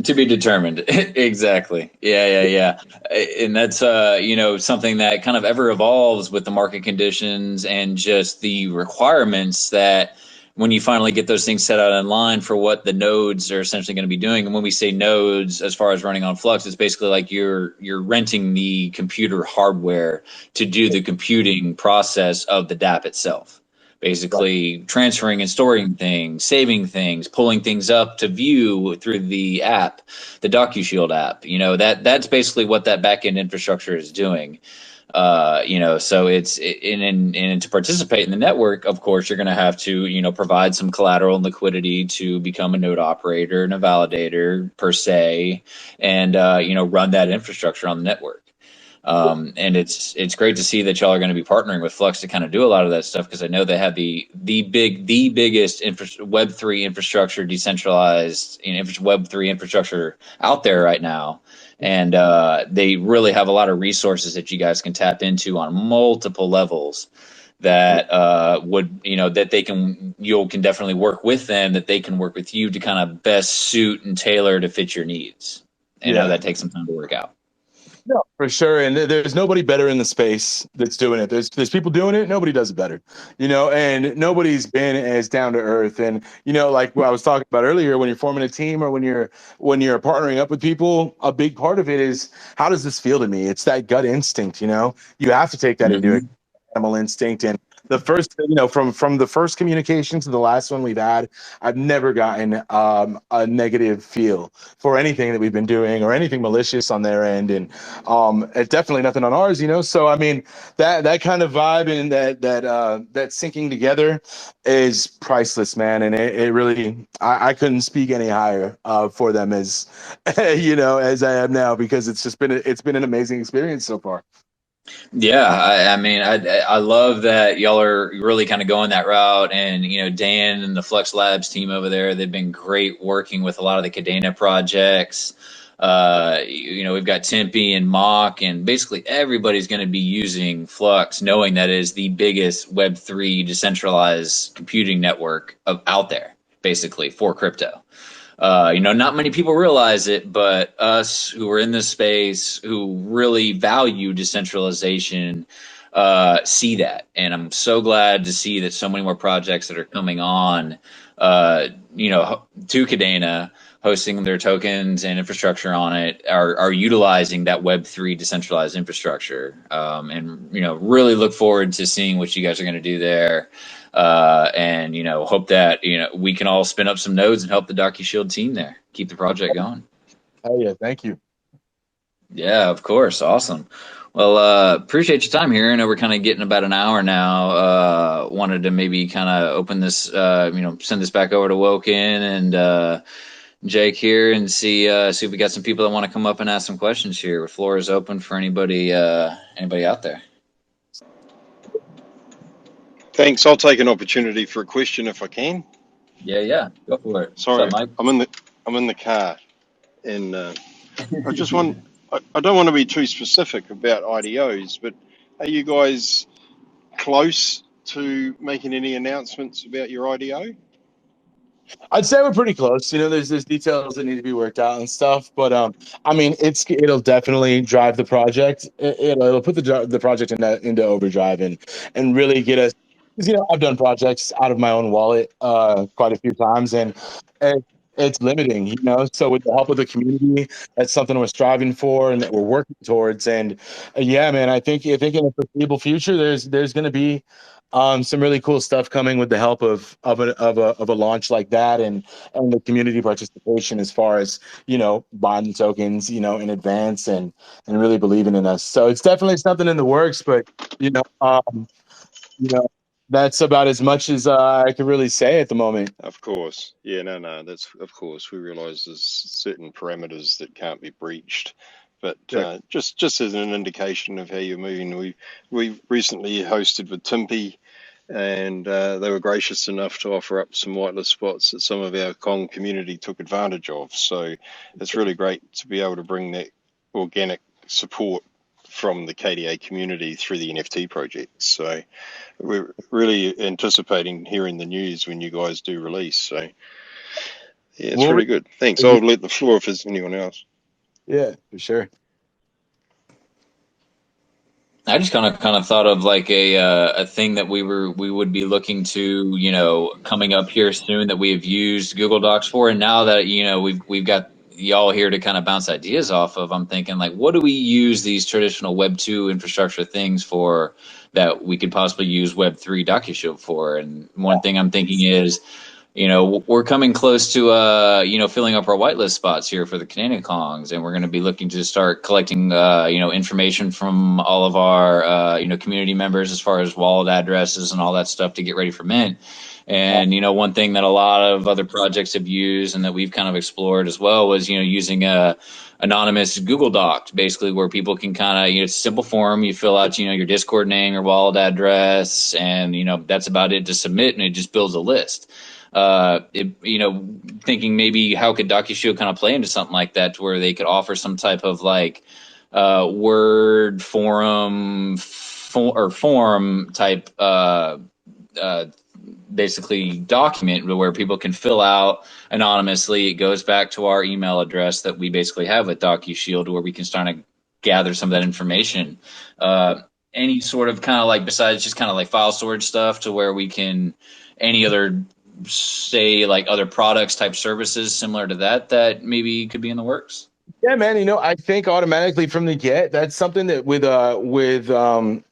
To be determined. Exactly. Yeah. And that's something that kind of ever evolves with the market conditions and just the requirements that when you finally get those things set out in line for what the nodes are essentially going to be doing. And when we say nodes, as far as running on Flux, it's basically like you're renting the computer hardware to do the computing process of the DApp itself, basically transferring and storing things, saving things, pulling things up to view through the app, the Docushield app. That's basically what that backend infrastructure is doing. So it's and to participate in the network, of course, you're going to have to provide some collateral and liquidity to become a node operator and a validator per se, and run that infrastructure on the network. And it's great to see that y'all are going to be partnering with Flux to kind of do a lot of that stuff, because I know they have the biggest Web3 infrastructure, decentralized Web3 infrastructure out there right now, and they really have a lot of resources that you guys can tap into on multiple levels. That you can definitely work with them, that they can work with you to kind of best suit and tailor to fit your needs. I know that takes some time to work out. No, for sure. And there's nobody better in the space that's doing it. There's people doing it. Nobody does it better, and nobody's been as down to earth. And, like what I was talking about earlier, when you're forming a team or when you're partnering up with people, a big part of it is, how does this feel to me? It's that gut instinct, you have to take that into Mm-hmm. animal instinct. And the first, from the first communication to the last one we've had, I've never gotten a negative feel for anything that we've been doing or anything malicious on their end. And it's definitely nothing on ours, So I mean, that kind of vibe and that syncing together is priceless, man. And it really, I couldn't speak any higher for them as as I am now, because it's been an amazing experience so far. Yeah, I mean, I love that y'all are really kind of going that route, and Dan and the Flux Labs team over there, they've been great working with a lot of the Kadena projects. We've got Tempe and Mock, and basically everybody's going to be using Flux, knowing that it is the biggest Web3 decentralized computing network out there, basically for crypto. Not many people realize it, but us who are in this space, who really value decentralization, see that. And I'm so glad to see that so many more projects that are coming on, to Kadena, hosting their tokens and infrastructure on it, are utilizing that Web3 decentralized infrastructure. And really look forward to seeing what you guys are going to do there. And hope that we can all spin up some nodes and help the Docushield team there keep the project going. Oh yeah, thank you. Yeah, of course. Awesome. Well, appreciate your time here. I know we're kind of getting about an hour now. Wanted to maybe kind of open this, send this back over to Woken and Jake here, and see if we got some people that want to come up and ask some questions here. The floor is open for anybody out there. Thanks. I'll take an opportunity for a question if I can. Yeah, go for it. Sorry, What's up, Mike? I'm in the car, and I just want. I don't want to be too specific about IDOs, but are you guys close to making any announcements about your IDO? I'd say we're pretty close. There's details that need to be worked out and stuff, but I mean, it'll definitely drive the project. It'll put the project into overdrive and really get us. Because I've done projects out of my own wallet quite a few times, and it's limiting. So with the help of the community, that's something we're striving for and that we're working towards. And yeah, man, I think in the foreseeable future, there's going to be some really cool stuff coming with the help of a launch like that, and the community participation, as far as buying the tokens in advance, and really believing in us. So it's definitely something in the works, but um, you know that's about as much as I can really say at the moment. Of course. Yeah, no. That's of course. We realise there's certain parameters that can't be breached, but Sure. just as an indication of how you're moving, we recently hosted with Tempe, and they were gracious enough to offer up some whitelist spots that some of our Kong community took advantage of. So it's really great to be able to bring that organic support from the KDA community through the NFT project. So we're really anticipating hearing the news when you guys do release. So yeah, it's really good. Thanks. I'll let the floor if there's anyone else. Yeah, for sure. I just kind of thought of like a thing that we would be looking to, you know, coming up here soon that we have used Google Docs for, and now that, you know, we've got y'all here to kind of bounce ideas off of, I'm thinking like, what do we use these traditional Web 2 infrastructure things for that we could possibly use Web 3 Docushield for? And one thing I'm thinking is, you know, we're coming close to, you know, filling up our whitelist spots here for the Kadena Kongs, and we're going to be looking to start collecting, you know, information from all of our, you know, community members as far as wallet addresses and all that stuff to get ready for mint. And, you know, one thing that a lot of other projects have used and that we've kind of explored as well was, you know, using a anonymous Google Doc, basically, where people can kind of, you know, it's a simple form. You fill out, you know, your Discord name, your wallet address, and, you know, that's about it to submit, and it just builds a list. You know, thinking maybe how could DocuShield kind of play into something like that, to where they could offer some type of like Word forum or form type basically document where people can fill out anonymously. It goes back to our email address that we basically have at DocuShield, where we can start to gather some of that information. Any sort of kind of like, besides just kind of like file storage stuff, to where we can, any other, say like other products type services similar to that maybe could be in the works? Yeah, man. You know, I think automatically from the get, that's something that with the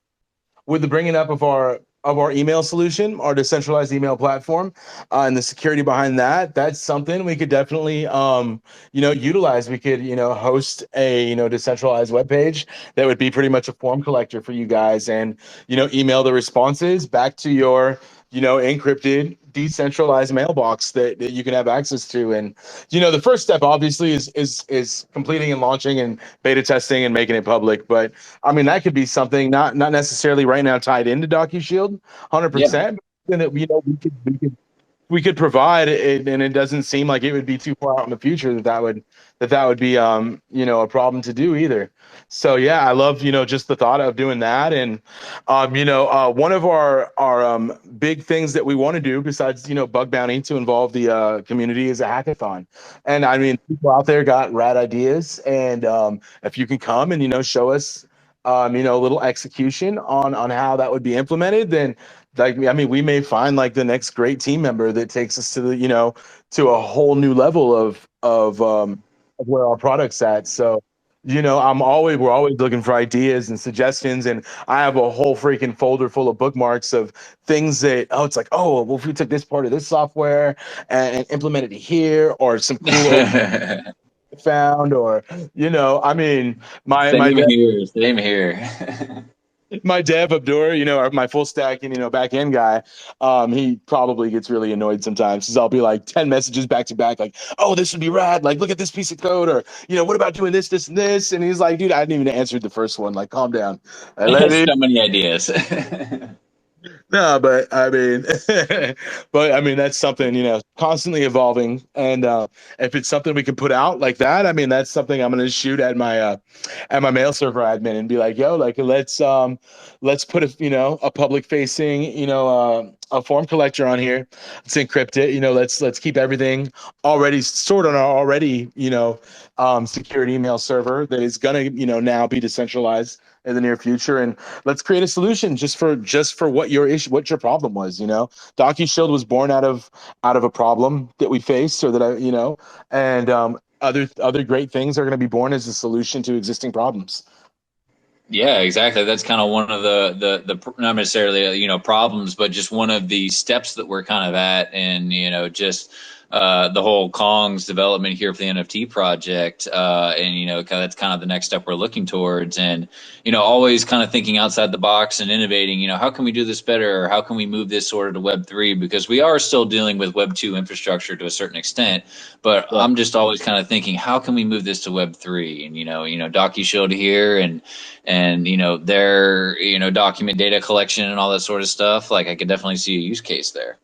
bringing up of our email solution, our decentralized email platform, and the security behind that, that's something we could definitely you know, utilize. We could, you know, host a, you know, decentralized web page that would be pretty much a form collector for you guys, and, you know, email the responses back to your, you know, encrypted decentralized mailbox that you can have access to. And, you know, the first step obviously is completing and launching and beta testing and making it public. But I mean, that could be something not necessarily right now tied into DocuShield 100%, and that, you know, we could provide it, and it doesn't seem like it would be too far out in the future that would be you know, a problem to do either. So yeah, I love, you know, just the thought of doing that. And you know, one of our big things that we want to do, besides, you know, bug bounty, to involve the community, is a hackathon. And I mean, people out there got rad ideas, and if you can come and, you know, show us you know, a little execution on how that would be implemented, then, like, I mean, we may find like the next great team member that takes us to the, you know, to a whole new level of where our product's at. So, you know, we're always looking for ideas and suggestions, and I have a whole freaking folder full of bookmarks of things that, oh, it's like, oh, well, if we took this part of this software and implemented it here, or some cool found, or, you know, I mean, Same here. my dev Abdur, you know, or my full stack and, you know, back end guy, he probably gets really annoyed sometimes, because I'll be like 10 messages back to back, like, oh, this would be rad, like, look at this piece of code, or, you know, what about doing this and this? And he's like, dude, I hadn't even answered the first one, like, calm down. So many ideas. No, but I mean, but I mean, that's something, you know, constantly evolving. And if it's something we can put out like that, I mean, that's something I'm going to shoot at my mail server admin and be like, yo, like, let's put a, you know, a public facing, you know, a form collector on here. Let's encrypt it. You know, let's keep everything already stored on our already, you know, secured email server that is going to, you know, now be decentralized in the near future. And let's create a solution just for what your issue, what your problem was. You know, DocuShield was born out of a problem that we faced, or that I, you know, and other great things are going to be born as a solution to existing problems. Yeah, exactly. That's kind of one of the not necessarily, you know, problems, but just one of the steps that we're kind of at, and, you know, just the whole Kong's development here for the NFT project, and that's kind of the next step we're looking towards, and always kind of thinking outside the box and innovating. How can we do this better? Or how can we move this sort of to Web3? Because we are still dealing with Web2 infrastructure to a certain extent, but Yeah. I'm just always kind of thinking, how can we move this to Web3? And Docushield here, and their document data collection and all that sort of stuff. Like, I could definitely see a use case there.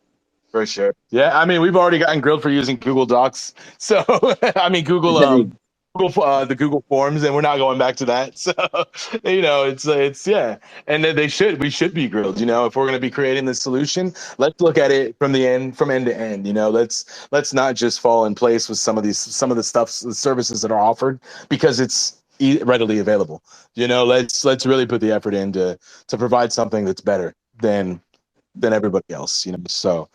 For sure. Yeah, I mean, we've already gotten grilled for using Google Docs. So, I mean, the Google Forms, and we're not going back to that. So, it's yeah, and then we should be grilled. If we're going to be creating the solution, let's look at it from end to end. Let's not just fall in place with some of the services that are offered because it's readily available. Let's really put the effort in to provide something that's better than everybody else. So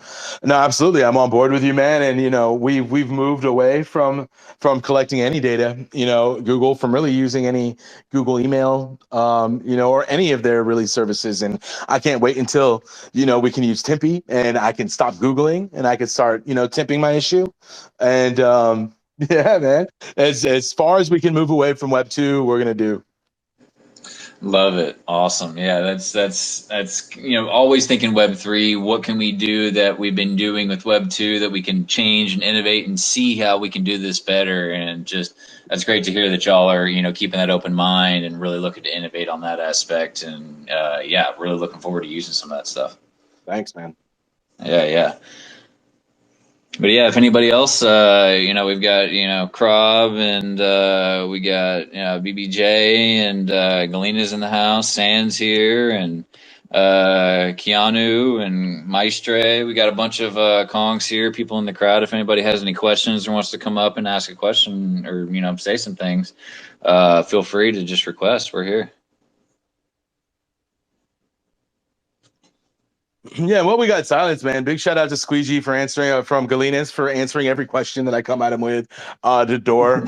no, absolutely, I'm on board with you, man. And we've moved away from collecting any data, Google, from really using any Google email, or any of their really services. And I can't wait until we can use Tempe, and I can stop Googling, and I can start temping my issue. And yeah, man, as far as we can move away from Web 2, we're gonna do. Love it. Awesome. Yeah, that's always thinking Web3. What can we do that we've been doing with Web2 that we can change and innovate and see how we can do this better? And just that's great to hear that y'all are keeping that open mind and really looking to innovate on that aspect. And yeah, really looking forward to using some of that stuff. Thanks, man. Yeah. But yeah, if anybody else, we've got, Krob, and we got BBJ, and Galena's in the house, Sans here, and Keanu and Maestre. We got a bunch of Kongs here, people in the crowd. If anybody has any questions or wants to come up and ask a question or, say some things, feel free to just request. We're here. Yeah, well, we got silence, man. Big shout out to Squeegee for answering, from Galenas, for answering every question that I come at him with. The door,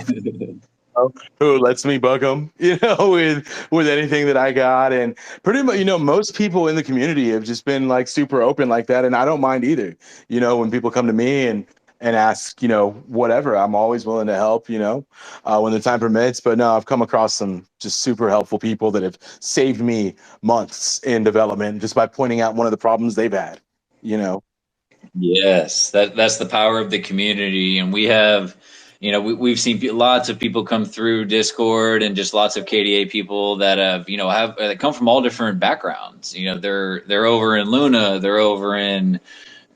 who lets me bug him, with anything that I got, and pretty much, most people in the community have just been like super open like that, and I don't mind either. When people come to me and ask, whatever, I'm always willing to help. When the time permits. But no, I've come across some just super helpful people that have saved me months in development just by pointing out one of the problems they've had. Yes, that's the power of the community, and we have, we've seen lots of people come through Discord, and just lots of KDA people that have, that come from all different backgrounds. They're over in Luna, they're over in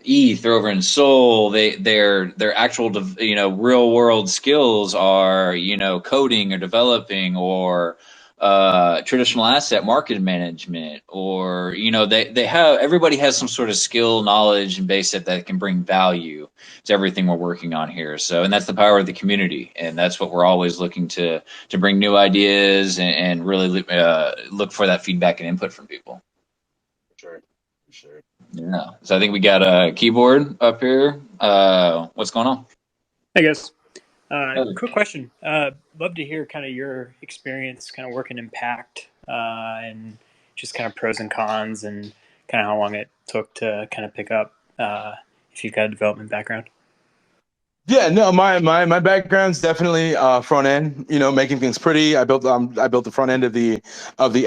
ETH, they're over in Sol. Their actual real world skills are coding or developing, or traditional asset market management, or they have, everybody has some sort of skill, knowledge, and base set that can bring value to everything we're working on here. So, and that's the power of the community, and that's what we're always looking to bring new ideas, and really look for that feedback and input from people. For sure. Yeah. So I think we got a keyboard up here. What's going on? Hey guys. Quick question. Love to hear kind of your experience kind of working in Pact, and just kind of pros and cons, and kind of how long it took to kind of pick up, if you've got a development background. Yeah, no, my background's definitely front end. Making things pretty. I built the front end of the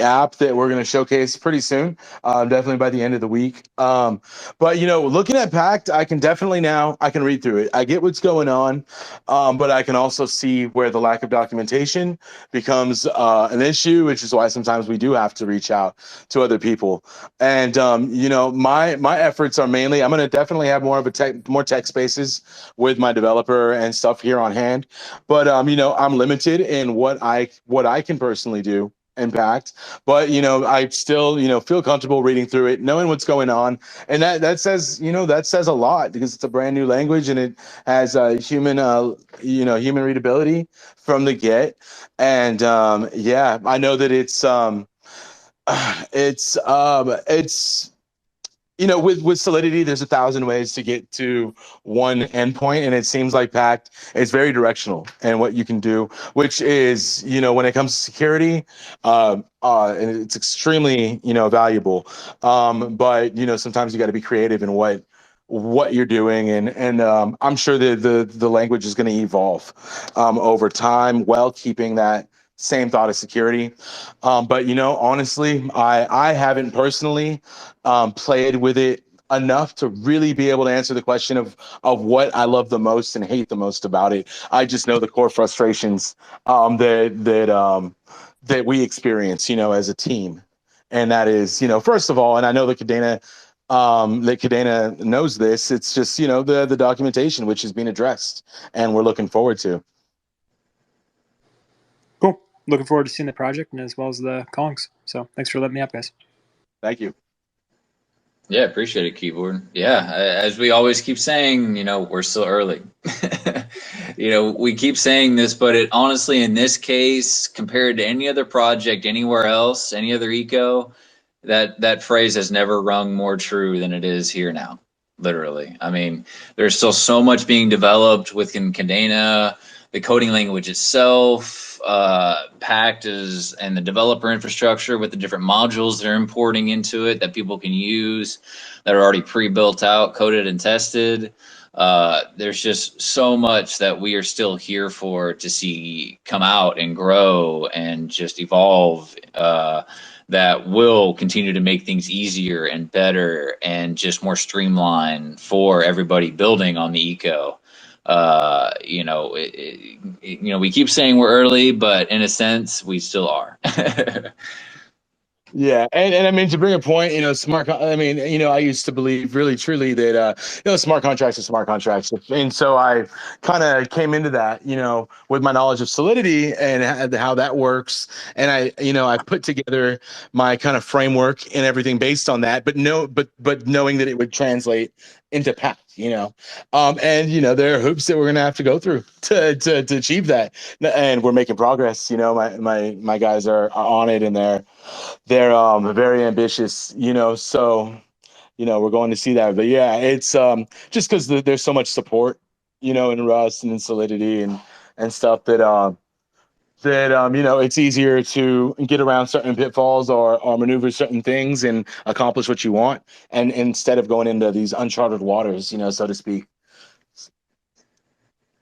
app that we're going to showcase pretty soon. Definitely by the end of the week. But looking at Pact, I can read through it. I get what's going on, but I can also see where the lack of documentation becomes an issue, which is why sometimes we do have to reach out to other people. And my efforts are mainly, I'm going to definitely have more tech spaces with my developers and stuff here on hand, but I'm limited in what I can personally do impact, but I still feel comfortable reading through it, knowing what's going on, and that says a lot, because it's a brand new language, and it has human readability from the get. And yeah, I know that it's with Solidity, there's 1,000 ways to get to one endpoint, and it seems like Pact is very directional in what you can do, which is, when it comes to security, and it's extremely, valuable. But sometimes you got to be creative in what what you're doing, and I'm sure the language is going to evolve over time, while keeping that same thought of security. But honestly, I haven't personally played with it enough to really be able to answer the question of what I love the most and hate the most about it. I just know the core frustrations that we experience, as a team, and that is, first of all, and I know that Kadena knows this. It's just, the documentation, which is being addressed, and we're looking forward to. Cool. Looking forward to seeing the project and as well as the callings. So thanks for letting me up, guys. Thank you. Yeah, appreciate it, Keyboard. Yeah, as we always keep saying, we're still early. We keep saying this, but it honestly, in this case, compared to any other project anywhere else, any other eco, that phrase has never rung more true than it is here now. Literally, I mean, there's still so much being developed within Kadena, the coding language itself, Pact is, and the developer infrastructure with the different modules they're importing into it that people can use that are already pre-built out, coded and tested. There's just so much that we are still here for to see come out and grow and just evolve. That will continue to make things easier and better and just more streamlined for everybody building on the eco. We keep saying we're early, but in a sense, we still are. Yeah, and I mean, to bring a point, I mean, I used to believe really truly that smart contracts are smart contracts, and so I kind of came into that, with my knowledge of Solidity and how that works, and I put together my kind of framework and everything based on that, but knowing that it would translate into Pact, and there are hoops that we're gonna have to go through to achieve that, and we're making progress. My guys are on it, and they're very ambitious, so we're going to see that. But yeah, it's just because there's so much support, in Rust and in Solidity and stuff that it's easier to get around certain pitfalls or maneuver certain things and accomplish what you want, and instead of going into these uncharted waters, so to speak.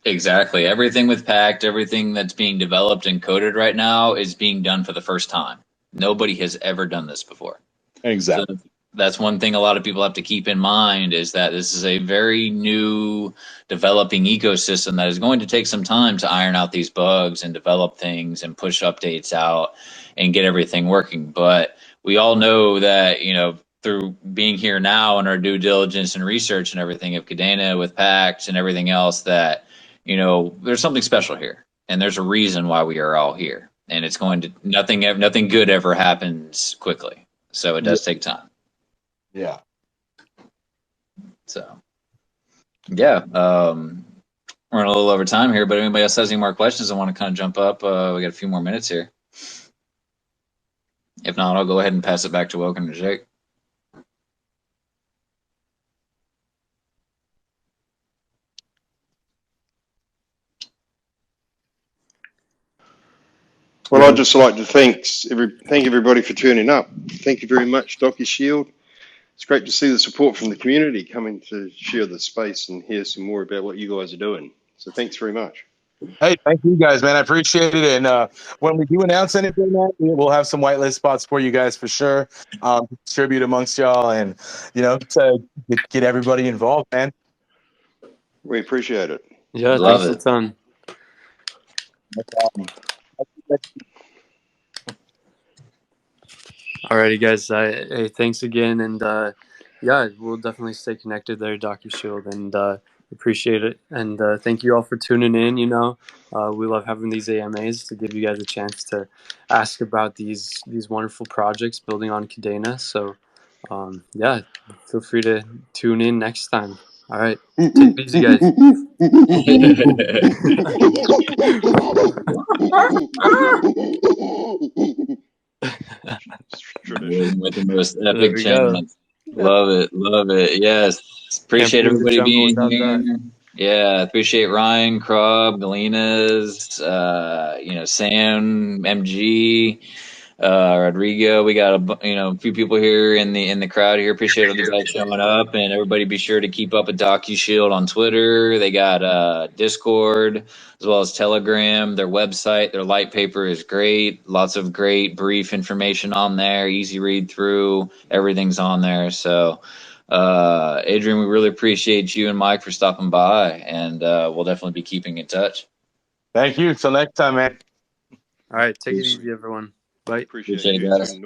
Exactly. Everything with Pact, everything that's being developed and coded right now is being done for the first time. Nobody has ever done this before. So Exactly. that's one thing a lot of people have to keep in mind, is that this is a very new developing ecosystem that is going to take some time to iron out these bugs and develop things and push updates out and get everything working. But we all know that, through being here now and our due diligence and research and everything of Kadena with Pact and everything else, that, there's something special here, and there's a reason why we are all here. And it's going to, nothing good ever happens quickly. So it does take time. Yeah. So, yeah, we're in a little over time here, but if anybody else has any more questions and want to kind of jump up, we got a few more minutes here. If not, I'll go ahead and pass it back to Woken and Jake. Well, I'd just like to thank everybody for tuning up. Thank you very much, Docushield. It's great to see the support from the community coming to share the space and hear some more about what you guys are doing. So thanks very much. Hey, thank you guys, man. I appreciate it. And when we do announce anything, man, we'll have some whitelist spots for you guys for sure. Distribute amongst y'all, and to get everybody involved, man. We appreciate it. Yeah, Love thanks it. a ton. No problem. Alrighty, guys. Hey, thanks again, and yeah, we'll definitely stay connected there, Docushield, and appreciate it. And thank you all for tuning in. We love having these AMAs to give you guys a chance to ask about these wonderful projects building on Kadena. So, yeah, feel free to tune in next time. All right, take it easy, guys. With the most There epic we go. chance. Love it. Love it. Yes. Can't Appreciate believe the everybody jungle being without here. that. Yeah. Appreciate Ryan, Krub, Galena's, Sam, MG. Rodrigo. We got a few people here in the crowd here. Appreciate all the guys showing up, and everybody be sure to keep up with Docushield on Twitter. They got Discord as well as Telegram. Their website, their light paper is great. Lots of great brief information on there. Easy read through. Everything's on there. So, Adrian, we really appreciate you and Mike for stopping by, and we'll definitely be keeping in touch. Thank you. Till next time, man. All right, take it easy, everyone. Bye. Appreciate Appreciate it, you guys. too.